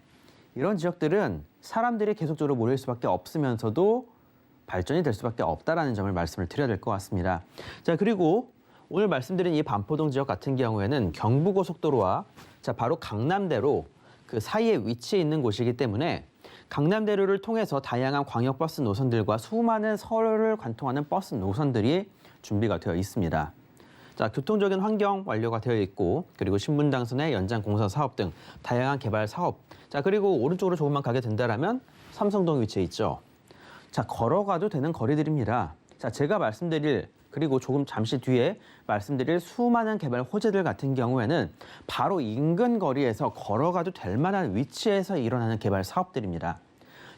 이런 지역들은 사람들이 계속적으로 모일 수밖에 없으면서도 발전이 될 수밖에 없다라는 점을 말씀을 드려야 될 것 같습니다. 자, 그리고 오늘 말씀드린 이 반포동 지역 같은 경우에는 경부고속도로와 자, 바로 강남대로 그 사이에 위치해 있는 곳이기 때문에 강남대로를 통해서 다양한 광역버스 노선들과 수많은 서울을 관통하는 버스 노선들이 준비가 되어 있습니다. 자, 교통적인 환경 완료가 되어 있고 그리고 신분당선의 연장 공사 사업 등 다양한 개발 사업. 자, 그리고 오른쪽으로 조금만 가게 된다면 삼성동 위치해 있죠. 자, 걸어가도 되는 거리들입니다. 자, 제가 말씀드릴 그리고 조금 잠시 뒤에 말씀드릴 수많은 개발 호재들 같은 경우에는 바로 인근 거리에서 걸어가도 될 만한 위치에서 일어나는 개발 사업들입니다.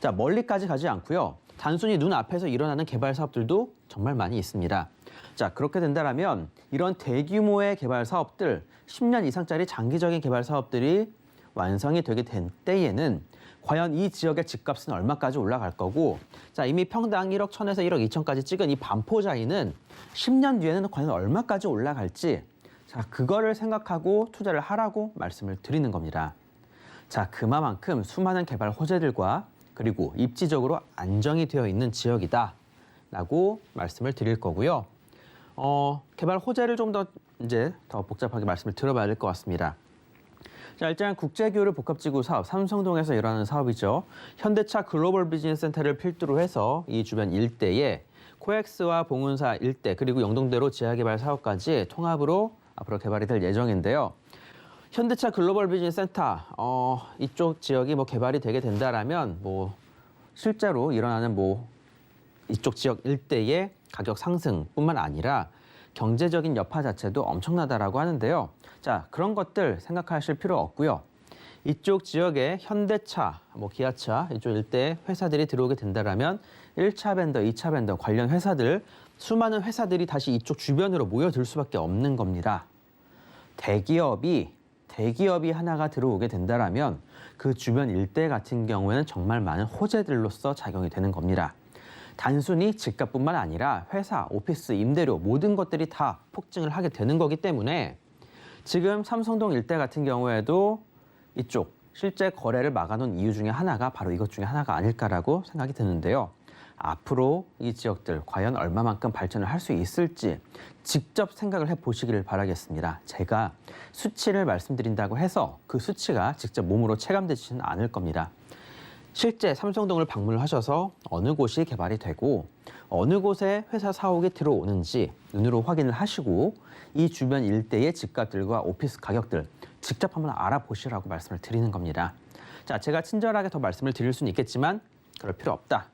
자, 멀리까지 가지 않고요. 단순히 눈앞에서 일어나는 개발 사업들도 정말 많이 있습니다. 자, 그렇게 된다면 이런 대규모의 개발 사업들, 10년 이상짜리 장기적인 개발 사업들이 완성이 되게 된 때에는 과연 이 지역의 집값은 얼마까지 올라갈 거고 자, 이미 평당 1억 1천에서 1억 2천까지 찍은 이 반포자이는 10년 뒤에는 과연 얼마까지 올라갈지 자, 그거를 생각하고 투자를 하라고 말씀을 드리는 겁니다. 자, 그만큼 수많은 개발 호재들과 그리고 입지적으로 안정이 되어 있는 지역이다 라고 말씀을 드릴 거고요. 개발 호재를 좀 더 복잡하게 말씀을 들어봐야 될 것 같습니다. 자, 일단 국제교류 복합지구 사업, 삼성동에서 일어나는 사업이죠. 현대차 글로벌 비즈니스 센터를 필두로 해서 이 주변 일대에 코엑스와 봉은사 일대 그리고 영동대로 지하개발 사업까지 통합으로 앞으로 개발이 될 예정인데요. 현대차 글로벌 비즈니스 센터 이쪽 지역이 뭐 개발이 되게 된다라면 뭐 실제로 일어나는 뭐 이쪽 지역 일대의 가격 상승뿐만 아니라 경제적인 여파 자체도 엄청나다라고 하는데요. 자, 그런 것들 생각하실 필요 없고요. 이쪽 지역에 현대차, 뭐 기아차 이쪽 일대에 회사들이 들어오게 된다라면 1차 벤더, 2차 벤더 관련 회사들 수많은 회사들이 다시 이쪽 주변으로 모여들 수밖에 없는 겁니다. 대기업이 하나가 들어오게 된다라면 그 주변 일대 같은 경우에는 정말 많은 호재들로서 작용이 되는 겁니다. 단순히 집값뿐만 아니라 회사, 오피스, 임대료 모든 것들이 다 폭증을 하게 되는 거기 때문에 지금 삼성동 일대 같은 경우에도 이쪽 실제 거래를 막아놓은 이유 중에 하나가 바로 이것 중에 하나가 아닐까라고 생각이 드는데요. 앞으로 이 지역들 과연 얼마만큼 발전을 할 수 있을지 직접 생각을 해보시기를 바라겠습니다. 제가 수치를 말씀드린다고 해서 그 수치가 직접 몸으로 체감되지는 않을 겁니다. 실제 삼성동을 방문을 하셔서 어느 곳이 개발이 되고 어느 곳에 회사 사옥이 들어오는지 눈으로 확인을 하시고 이 주변 일대의 집값들과 오피스 가격들 직접 한번 알아보시라고 말씀을 드리는 겁니다. 자, 제가 친절하게 더 말씀을 드릴 수는 있겠지만 그럴 필요 없다.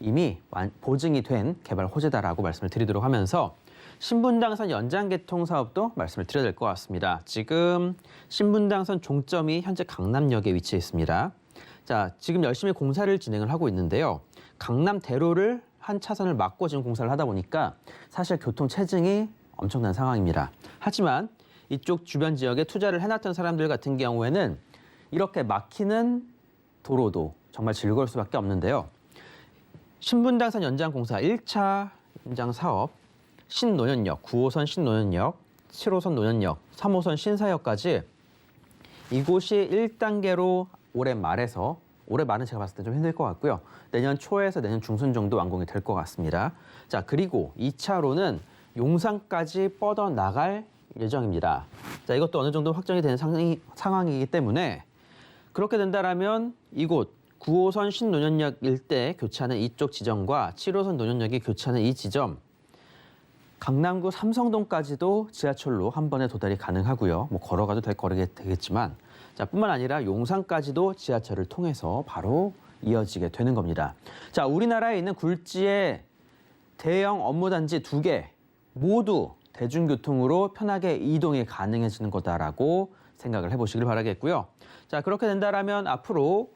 이미 보증이 된 개발 호재다라고 말씀을 드리도록 하면서 신분당선 연장 개통 사업도 말씀을 드려야 될 것 같습니다. 지금 신분당선 종점이 현재 강남역에 위치해 있습니다. 자, 지금 열심히 공사를 진행을 하고 있는데요. 강남대로를 한 차선을 막고 지금 공사를 하다 보니까 사실 교통 체증이 엄청난 상황입니다. 하지만 이쪽 주변 지역에 투자를 해놨던 사람들 같은 경우에는 이렇게 막히는 도로도 정말 즐거울 수밖에 없는데요. 신분당선 연장 공사 1차 연장 사업, 신노년역, 9호선 신노년역, 7호선 노년역, 3호선 신사역까지 이곳이 1단계로 올해 말은 제가 봤을 때 좀 힘들 것 같고요. 내년 초에서 내년 중순 정도 완공이 될 것 같습니다. 자, 그리고 2차로는 용산까지 뻗어나갈 예정입니다. 자, 이것도 어느 정도 확정이 되는 상황이기 때문에 그렇게 된다라면 이곳 9호선 신노년역 일대 교차하는 이쪽 지점과 7호선 노년역이 교차하는 이 지점, 강남구 삼성동까지도 지하철로 한 번에 도달이 가능하고요. 뭐 걸어가도 될 거리가 되겠지만, 자, 뿐만 아니라 용산까지도 지하철을 통해서 바로 이어지게 되는 겁니다. 자, 우리나라에 있는 굴지의 대형 업무단지 2개 모두 대중교통으로 편하게 이동이 가능해지는 거다라고 생각을 해보시길 바라겠고요. 자, 그렇게 된다라면 앞으로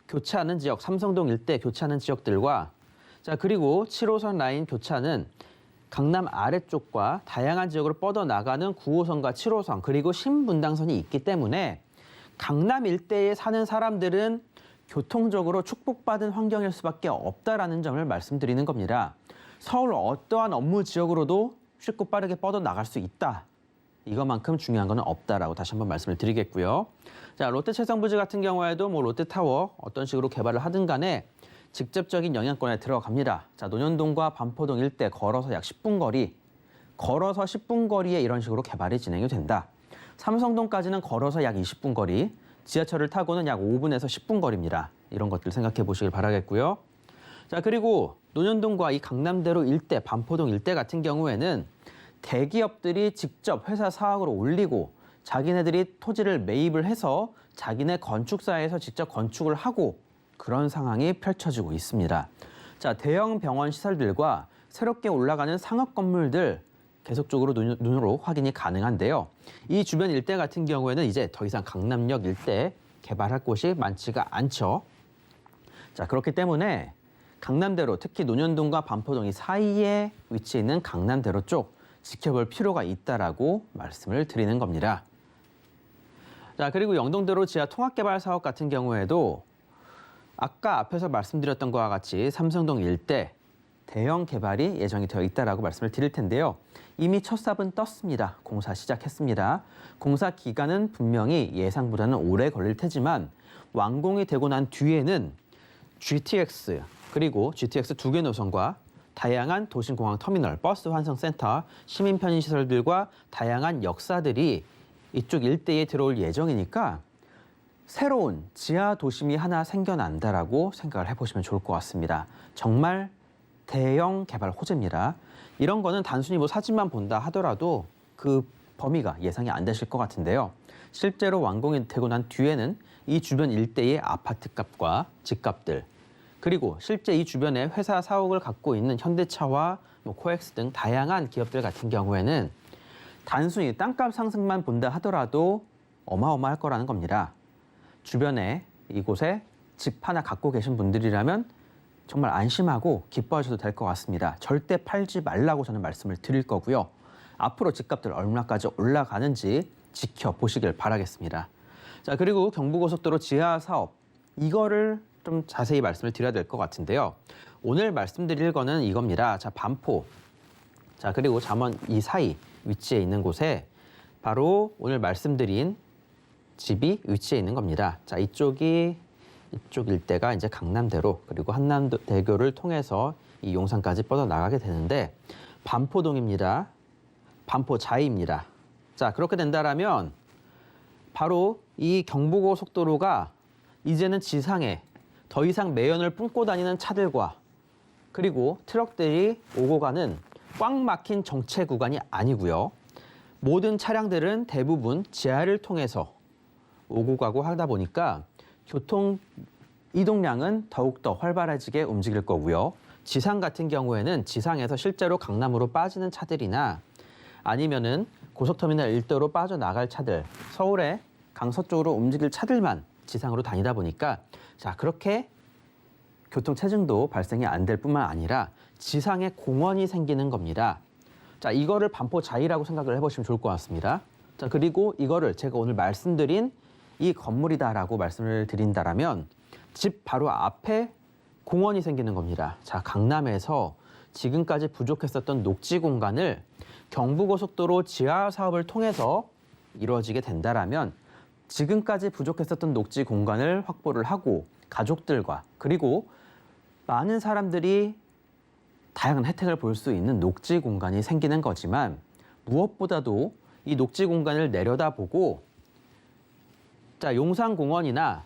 교차하는 지역, 삼성동 일대 교차하는 지역들과 자, 그리고 7호선 라인 교차는 강남 아래쪽과 다양한 지역으로 뻗어나가는 9호선과 7호선 그리고 신분당선이 있기 때문에 강남 일대에 사는 사람들은 교통적으로 축복받은 환경일 수밖에 없다라는 점을 말씀드리는 겁니다. 서울 어떠한 업무 지역으로도 쉽고 빠르게 뻗어나갈 수 있다. 이것만큼 중요한 건 없다라고 다시 한번 말씀을 드리겠고요. 자, 롯데채성부지 같은 경우에도 뭐 롯데타워 어떤 식으로 개발을 하든 간에 직접적인 영향권에 들어갑니다. 자, 논현동과 반포동 일대 걸어서 약 10분 거리, 걸어서 10분 거리에 이런 식으로 개발이 진행이 된다. 삼성동까지는 걸어서 약 20분 거리, 지하철을 타고는 약 5분에서 10분 거리입니다. 이런 것들 생각해 보시길 바라겠고요. 자, 그리고 논현동과 이 강남대로 일대, 반포동 일대 같은 경우에는 대기업들이 직접 회사 사옥으로 올리고 자기네들이 토지를 매입을 해서 자기네 건축사에서 직접 건축을 하고 그런 상황이 펼쳐지고 있습니다. 자, 대형 병원 시설들과 새롭게 올라가는 상업 건물들 계속적으로 눈으로 확인이 가능한데요. 이 주변 일대 같은 경우에는 이제 더 이상 강남역 일대 개발할 곳이 많지가 않죠. 자, 그렇기 때문에 강남대로, 특히 논현동과 반포동 이 사이에 위치해 있는 강남대로 쪽 지켜볼 필요가 있다라고 말씀을 드리는 겁니다. 자, 그리고 영동대로 지하 통합개발 사업 같은 경우에도 아까 앞에서 말씀드렸던 것과 같이 삼성동 일대 대형 개발이 예정이 되어 있다라고 말씀을 드릴 텐데요. 이미 첫 삽은 떴습니다. 공사 시작했습니다. 공사 기간은 분명히 예상보다는 오래 걸릴 테지만 완공이 되고 난 뒤에는 GTX 그리고 GTX 2개 노선과 다양한 도심공항 터미널, 버스 환승센터, 시민 편의시설들과 다양한 역사들이 이쪽 일대에 들어올 예정이니까 새로운 지하 도심이 하나 생겨난다라고 생각을 해보시면 좋을 것 같습니다. 정말 대형 개발 호재입니다. 이런 거는 단순히 뭐 사진만 본다 하더라도 그 범위가 예상이 안 되실 것 같은데요. 실제로 완공이 되고 난 뒤에는 이 주변 일대의 아파트값과 집값들 그리고 실제 이 주변에 회사 사옥을 갖고 있는 현대차와 뭐 코엑스 등 다양한 기업들 같은 경우에는 단순히 땅값 상승만 본다 하더라도 어마어마할 거라는 겁니다. 주변에 이곳에 집 하나 갖고 계신 분들이라면 정말 안심하고 기뻐하셔도 될 것 같습니다. 절대 팔지 말라고 저는 말씀을 드릴 거고요. 앞으로 집값들 얼마까지 올라가는지 지켜보시길 바라겠습니다. 자, 그리고 경부고속도로 지하 사업 이거를 좀 자세히 말씀을 드려야 될 것 같은데요. 오늘 말씀드릴 거는 이겁니다. 자, 반포. 자, 그리고 잠원 이 사이 위치해 있는 곳에 바로 오늘 말씀드린 집이 위치해 있는 겁니다. 자, 이쪽 일대가 이제 강남대로 그리고 한남대교를 통해서 이 용산까지 뻗어나가게 되는데 반포동입니다. 반포자이입니다. 자, 그렇게 된다라면 바로 이 경부고속도로가 이제는 지상에 더 이상 매연을 뿜고 다니는 차들과 그리고 트럭들이 오고 가는 꽉 막힌 정체 구간이 아니고요. 모든 차량들은 대부분 지하를 통해서 오고 가고 하다 보니까 교통 이동량은 더욱더 활발해지게 움직일 거고요. 지상 같은 경우에는 지상에서 실제로 강남으로 빠지는 차들이나 아니면은 고속터미널 일대로 빠져나갈 차들, 서울의 강서쪽으로 움직일 차들만 지상으로 다니다 보니까 자, 그렇게 교통체증도 발생이 안 될 뿐만 아니라 지상에 공원이 생기는 겁니다. 자, 이거를 반포자이라고 생각을 해보시면 좋을 것 같습니다. 자, 그리고 이거를 제가 오늘 말씀드린 이 건물이다라고 말씀을 드린다라면 집 바로 앞에 공원이 생기는 겁니다. 자, 강남에서 지금까지 부족했었던 녹지 공간을 경부고속도로 지하 사업을 통해서 이루어지게 된다라면 지금까지 부족했었던 녹지 공간을 확보를 하고 가족들과 그리고 많은 사람들이 다양한 혜택을 볼 수 있는 녹지 공간이 생기는 거지만 무엇보다도 이 녹지 공간을 내려다보고 자, 용산공원이나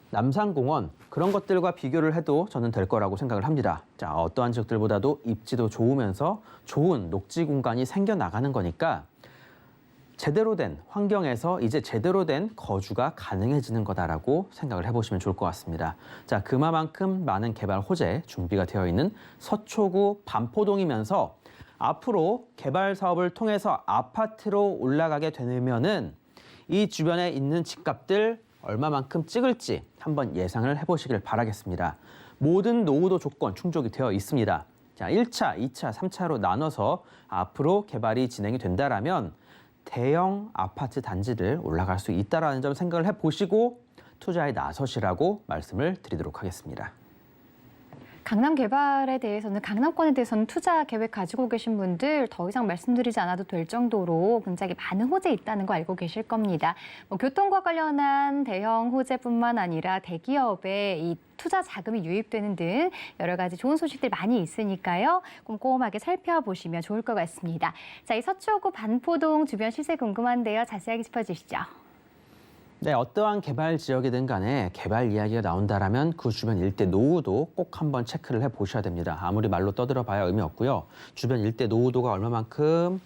남산공원 그런 것들과 비교를 해도 저는 될 거라고 생각을 합니다. 자, 어떠한 지역들보다도 입지도 좋으면서 좋은 녹지 공간이 생겨나가는 거니까 제대로 된 환경에서 이제 제대로 된 거주가 가능해지는 거다라고 생각을 해보시면 좋을 것 같습니다. 자, 그만큼 많은 개발 호재 준비가 되어 있는 서초구 반포동이면서 앞으로 개발 사업을 통해서 아파트로 올라가게 되면은 이 주변에 있는 집값들 얼마만큼 찍을지 한번 예상을 해보시길 바라겠습니다. 모든 노후도 조건 충족이 되어 있습니다. 자, 1차, 2차, 3차로 나눠서 앞으로 개발이 진행이 된다라면 대형 아파트 단지들 올라갈 수 있다는 점 생각을 해보시고 투자에 나서시라고 말씀을 드리도록 하겠습니다. 강남 개발에 대해서는 강남권에 대해서는 투자 계획 가지고 계신 분들 더 이상 말씀드리지 않아도 될 정도로 굉장히 많은 호재 있다는 거 알고 계실 겁니다. 교통과 관련한 대형 호재뿐만 아니라 대기업의 이 투자 자금이 유입되는 등 여러 가지 좋은 소식들 많이 있으니까요. 꼼꼼하게 살펴보시면 좋을 것 같습니다. 자, 이 서초구 반포동 주변 시세 궁금한데요. 자세하게 짚어주시죠. 네, 어떠한 개발 지역이든 간에 개발 이야기가 나온다라면 그 주변 일대 노후도 꼭 한번 체크를 해보셔야 됩니다. 아무리 말로 떠들어봐야 의미 없고요. 주변 일대 노후도가 얼마만큼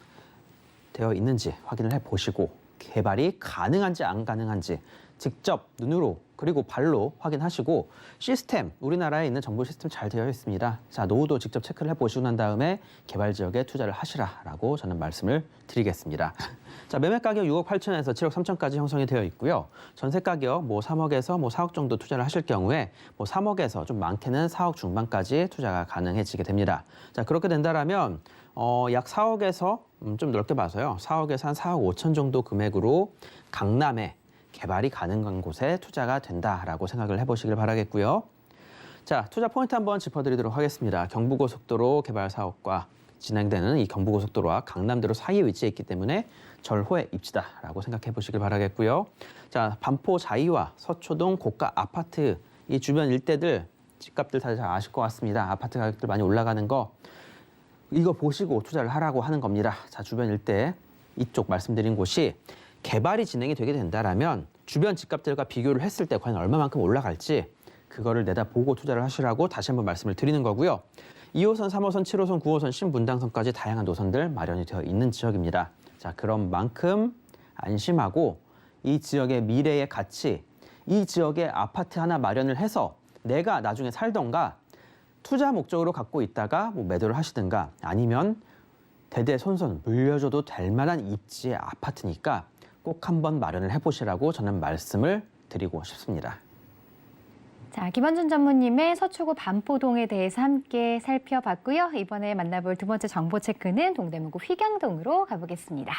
되어 있는지 확인을 해보시고 개발이 가능한지 안 가능한지 직접 눈으로 그리고 발로 확인하시고 시스템, 우리나라에 있는 정보 시스템 잘 되어 있습니다. 자, 노후도 직접 체크를 해보시고 난 다음에 개발 지역에 투자를 하시라라고 저는 말씀을 드리겠습니다. 자, 매매 가격 6억 8천에서 7억 3천까지 형성이 되어 있고요. 전세 가격 3억에서 4억 정도 투자를 하실 경우에 3억에서 좀 많게는 4억 중반까지 투자가 가능해지게 됩니다. 자, 그렇게 된다라면 약 4억에서 좀 넓게 봐서요. 4억에서 한 4억 5천 정도 금액으로 강남에 개발이 가능한 곳에 투자가 된다라고 생각을 해보시길 바라겠고요. 자, 투자 포인트 한번 짚어드리도록 하겠습니다. 경부고속도로 개발 사업과 진행되는 이 경부고속도로와 강남대로 사이에 위치해 있기 때문에 절호의 입지다라고 생각해 보시길 바라겠고요. 자, 반포 자이와 서초동 고가 아파트 이 주변 일대들 집값들 다들 잘 아실 것 같습니다. 아파트 가격들 많이 올라가는 거 이거 보시고 투자를 하라고 하는 겁니다. 자, 주변 일대 이쪽 말씀드린 곳이 개발이 진행이 되게 된다라면 주변 집값들과 비교를 했을 때 과연 얼마만큼 올라갈지 그거를 내다보고 투자를 하시라고 다시 한번 말씀을 드리는 거고요. 2호선, 3호선, 7호선, 9호선, 신분당선까지 다양한 노선들 마련이 되어 있는 지역입니다. 자, 그런 만큼 안심하고 이 지역의 미래의 가치, 이 지역에 아파트 하나 마련을 해서 내가 나중에 살던가 투자 목적으로 갖고 있다가 매도를 하시든가 아니면 대대손손 물려줘도 될 만한 입지의 아파트니까 꼭 한번 마련을 해보시라고 저는 말씀을 드리고 싶습니다. 자, 김원준 전무님의 서초구 반포동에 대해서 함께 살펴봤고요. 이번에 만나볼 두 번째 정보 체크는 동대문구 휘경동으로 가보겠습니다.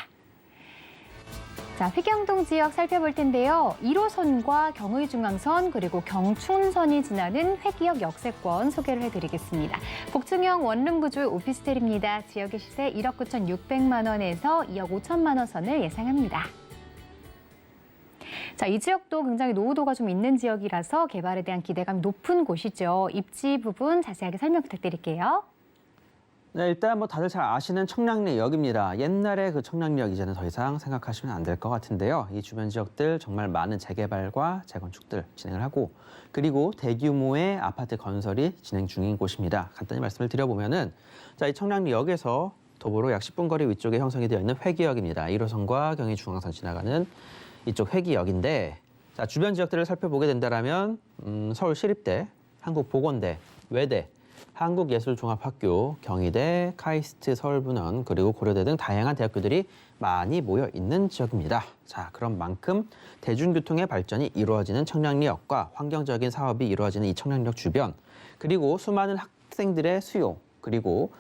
자, 휘경동 지역 살펴볼 텐데요. 1호선과 경의중앙선 그리고 경춘선이 지나는 회기역 역세권 소개를 해드리겠습니다. 복층형 원룸 구조의 오피스텔입니다. 지역의 시세 1억 9,600만 원에서 2억 5천만 원 선을 예상합니다. 자, 이 지역도 굉장히 노후도가 좀 있는 지역이라서 개발에 대한 기대감이 높은 곳이죠. 입지 부분 자세하게 설명 부탁드릴게요. 네, 일단 다들 잘 아시는 청량리역입니다. 옛날에 그 청량리역 이제는 더 이상 생각하시면 안 될 것 같은데요. 이 주변 지역들 정말 많은 재개발과 재건축들 진행을 하고 그리고 대규모의 아파트 건설이 진행 중인 곳입니다. 간단히 말씀을 드려보면은 자, 이 청량리역에서 도보로 약 10분 거리 위쪽에 형성이 되어 있는 회기역입니다. 1호선과 경의중앙선 지나가는 이쪽 회기역인데 자, 주변 지역들을 살펴보게 된다면 서울시립대, 한국보건대, 외대, 한국예술종합학교, 경희대, 카이스트 서울분원, 그리고 고려대 등 다양한 대학교들이 많이 모여 있는 지역입니다. 자, 그런 만큼 대중교통의 발전이 이루어지는 청량리역과 환경적인 사업이 이루어지는 이 청량리역 주변, 그리고 수많은 학생들의 수요, 그리고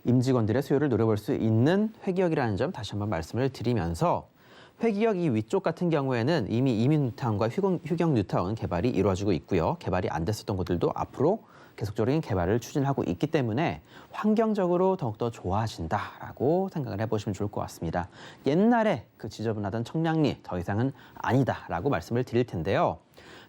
임직원들의 수요를 노려볼 수 있는 회기역이라는 점 다시 한번 말씀을 드리면서 회기역 이 위쪽 같은 경우에는 이미 이민뉴타운과 휴경뉴타운 개발이 이루어지고 있고요. 개발이 안 됐었던 곳들도 앞으로 계속적인 개발을 추진하고 있기 때문에 환경적으로 더욱더 좋아진다라고 생각을 해보시면 좋을 것 같습니다. 옛날에 그 지저분하던 청량리 더 이상은 아니다라고 말씀을 드릴 텐데요.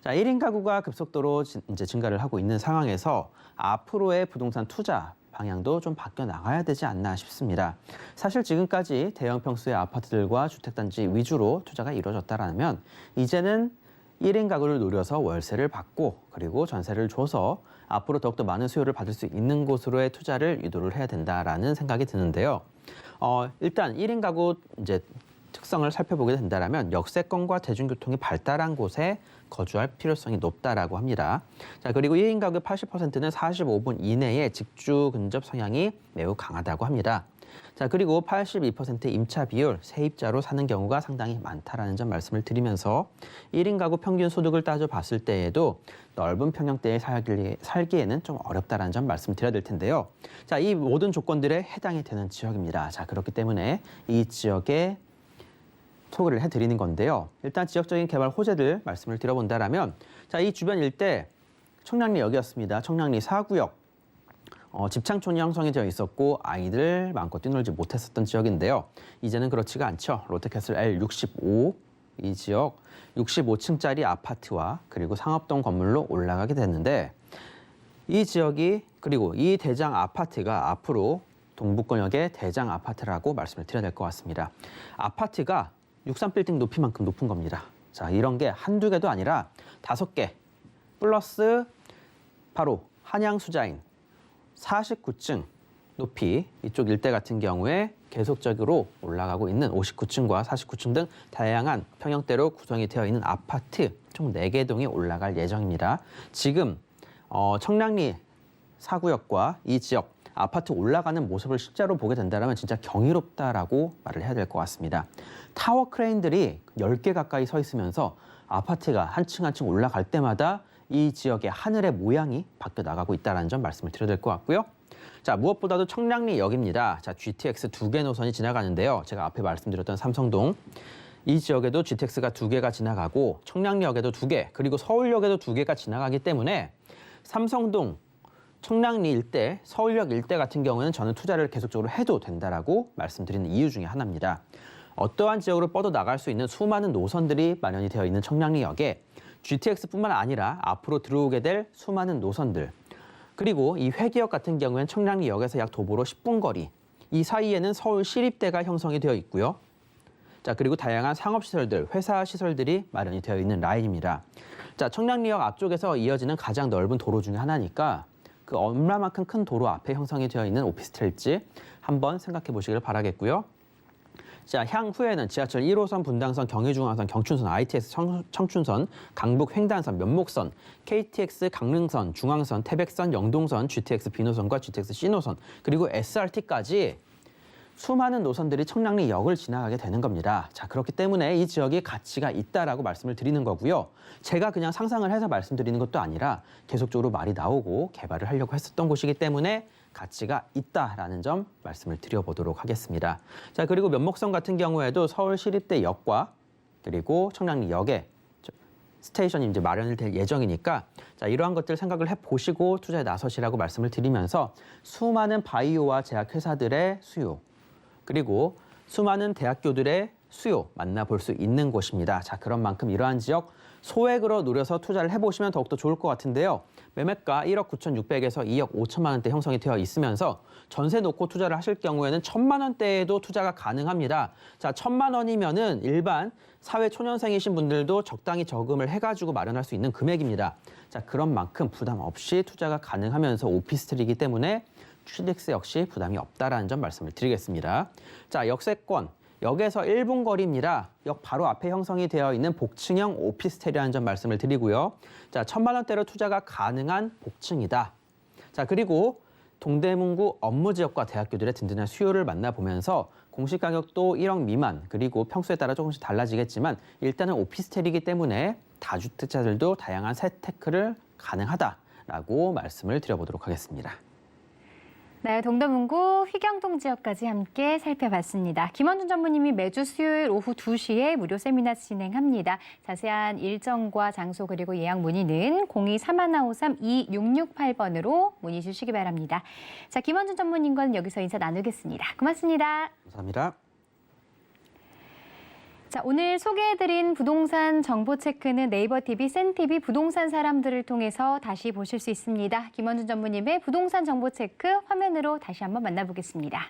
자, 1인 가구가 급속도로 이제 증가를 하고 있는 상황에서 앞으로의 부동산 투자 방향도 좀 바뀌어 나가야 되지 않나 싶습니다. 사실 지금까지 대형 평수의 아파트들과 주택단지 위주로 투자가 이루어졌다면 이제는 1인 가구를 노려서 월세를 받고 그리고 전세를 줘서 앞으로 더욱더 많은 수요를 받을 수 있는 곳으로의 투자를 유도를 해야 된다라는 생각이 드는데요. 일단 1인 가구 이제 특성을 살펴보게 된다면 역세권과 대중교통이 발달한 곳에 거주할 필요성이 높다라고 합니다. 자, 그리고 1인 가구의 80%는 45분 이내에 직주 근접 성향이 매우 강하다고 합니다. 자, 그리고 82%의 임차 비율, 세입자로 사는 경우가 상당히 많다라는 점 말씀을 드리면서 1인 가구 평균 소득을 따져봤을 때에도 넓은 평형대에 살기에는 좀 어렵다라는 점 말씀드려야 될 텐데요. 자, 이 모든 조건들에 해당이 되는 지역입니다. 자, 그렇기 때문에 이 지역에 소개를 해드리는 건데요. 일단 지역적인 개발 호재들 말씀을 드려본다라면 자, 이 주변 일대 청량리역이었습니다. 청량리 4구역. 집창촌이 형성이 되어 있었고 아이들 마음껏 뛰놀지 못했었던 지역인데요. 이제는 그렇지가 않죠. 롯데캐슬 L65 이 지역 65층짜리 아파트와 그리고 상업동 건물로 올라가게 됐는데 이 지역이 그리고 이 대장 아파트가 앞으로 동북권역의 대장 아파트라고 말씀을 드려야 될 것 같습니다. 아파트가 63빌딩 높이만큼 높은 겁니다. 자, 이런 게 한두 개도 아니라 5개 플러스 바로 한양수자인 49층 높이 이쪽 일대 같은 경우에 계속적으로 올라가고 있는 59층과 49층 등 다양한 평형대로 구성이 되어 있는 아파트 총 4개 동이 올라갈 예정입니다. 지금 청량리 4구역과 이 지역 아파트 올라가는 모습을 실제로 보게 된다면 진짜 경이롭다라고 말을 해야 될 것 같습니다. 타워 크레인들이 10개 가까이 서 있으면서 아파트가 한 층 한 층 올라갈 때마다 이 지역의 하늘의 모양이 바뀌어 나가고 있다는 점 말씀을 드려야 될 것 같고요. 자, 무엇보다도 청량리역입니다. 자, GTX 2개 노선이 지나가는데요. 제가 앞에 말씀드렸던 삼성동 이 지역에도 GTX가 2개가 지나가고 청량리역에도 2개, 그리고 서울역에도 2개가 지나가기 때문에 삼성동, 청량리 일대, 서울역 일대 같은 경우는 저는 투자를 계속적으로 해도 된다라고 말씀드리는 이유 중에 하나입니다. 어떠한 지역으로 뻗어 나갈 수 있는 수많은 노선들이 마련이 되어 있는 청량리역에 GTX뿐만 아니라 앞으로 들어오게 될 수많은 노선들, 그리고 이 회기역 같은 경우에는 청량리역에서 약 도보로 10분 거리, 이 사이에는 서울시립대가 형성이 되어 있고요. 자, 그리고 다양한 상업시설들, 회사 시설들이 마련이 되어 있는 라인입니다. 자, 청량리역 앞쪽에서 이어지는 가장 넓은 도로 중에 하나니까 그 얼마만큼 큰 도로 앞에 형성이 되어 있는 오피스텔일지 한번 생각해 보시길 바라겠고요. 자, 향후에는 지하철 1호선, 분당선, 경의중앙선, 경춘선, ITX 청춘선, 강북 횡단선, 면목선, KTX 강릉선, 중앙선, 태백선, 영동선, GTX B노선과 GTX C노선, 그리고 SRT까지 수많은 노선들이 청량리역을 지나가게 되는 겁니다. 자, 그렇기 때문에 이 지역이 가치가 있다라고 말씀을 드리는 거고요. 제가 그냥 상상을 해서 말씀드리는 것도 아니라 계속적으로 말이 나오고 개발을 하려고 했었던 곳이기 때문에 가치가 있다라는 점 말씀을 드려보도록 하겠습니다. 자, 그리고 면목선 같은 경우에도 서울시립대역과 그리고 청량리역에 스테이션이 이제 마련이 될 예정이니까 자, 이러한 것들 생각을 해보시고 투자에 나서시라고 말씀을 드리면서 수많은 바이오와 제약회사들의 수요, 그리고 수많은 대학교들의 수요 만나볼 수 있는 곳입니다. 자, 그런 만큼 이러한 지역 소액으로 노려서 투자를 해보시면 더욱더 좋을 것 같은데요. 매매가 1억 9,600에서 2억 5천만 원대 형성이 되어 있으면서 전세 놓고 투자를 하실 경우에는 1,000만 원대에도 투자가 가능합니다. 자, 1,000만 원이면은 일반 사회 초년생이신 분들도 적당히 저금을 해가지고 마련할 수 있는 금액입니다. 자, 그런 만큼 부담 없이 투자가 가능하면서 오피스텔이기 때문에 GTX 역시 부담이 없다라는 점 말씀을 드리겠습니다. 자, 역세권 역에서 1분 거리입니다. 역 바로 앞에 형성이 되어 있는 복층형 오피스텔이라는 점 말씀을 드리고요. 자, 1,000만 원대로 투자가 가능한 복층이다. 자, 그리고 동대문구 업무지역과 대학교들의 든든한 수요를 만나보면서 공시 가격도 1억 미만, 그리고 평수에 따라 조금씩 달라지겠지만 일단은 오피스텔이기 때문에 다주택자들도 다양한 재테크를 가능하다라고 말씀을 드려보도록 하겠습니다. 네, 동대문구 휘경동 지역까지 함께 살펴봤습니다. 김원준 전무님이 매주 수요일 오후 2시에 무료 세미나 진행합니다. 자세한 일정과 장소 그리고 예약 문의는 02-3153-2668번으로 문의 주시기 바랍니다. 자, 김원준 전무님과는 여기서 인사 나누겠습니다. 고맙습니다. 감사합니다. 자, 오늘 소개해드린 부동산 정보 체크는 네이버 TV, 센TV 부동산 사람들을 통해서 다시 보실 수 있습니다. 김원준 전무님의 부동산 정보 체크 화면으로 다시 한번 만나보겠습니다.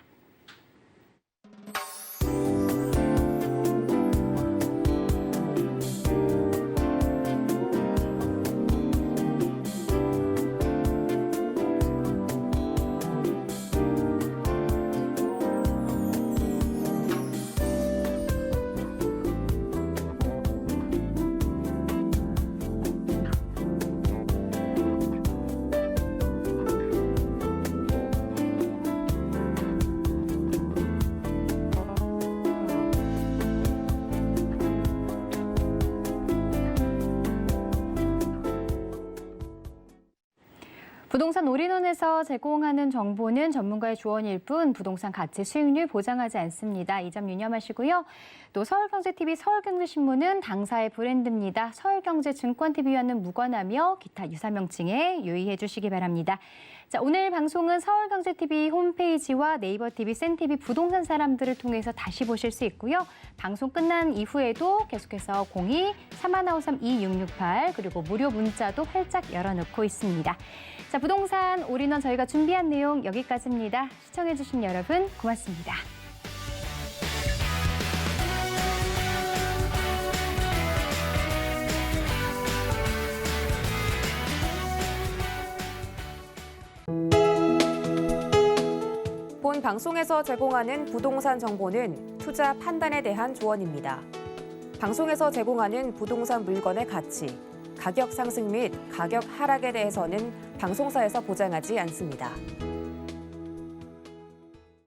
부동산 올인원에서 제공하는 정보는 전문가의 조언일 뿐 부동산 가치 수익률 보장하지 않습니다. 이 점 유념하시고요. 또 서울경제TV, 서울경제신문은 당사의 브랜드입니다. 서울경제증권TV와는 무관하며 기타 유사 명칭에 유의해 주시기 바랍니다. 자, 오늘 방송은 서울경제TV 홈페이지와 네이버TV, 센TV 부동산 사람들을 통해서 다시 보실 수 있고요. 방송 끝난 이후에도 계속해서 02-3153-2668 그리고 무료 문자도 활짝 열어놓고 있습니다. 자, 부동산 올인원 저희가 준비한 내용 여기까지입니다. 시청해주신 여러분 고맙습니다. 본 방송에서 제공하는 부동산 정보는 투자 판단에 대한 조언입니다. 방송에서 제공하는 부동산 물건의 가치, 가격 상승 및 가격 하락에 대해서는 방송사에서 보장하지 않습니다.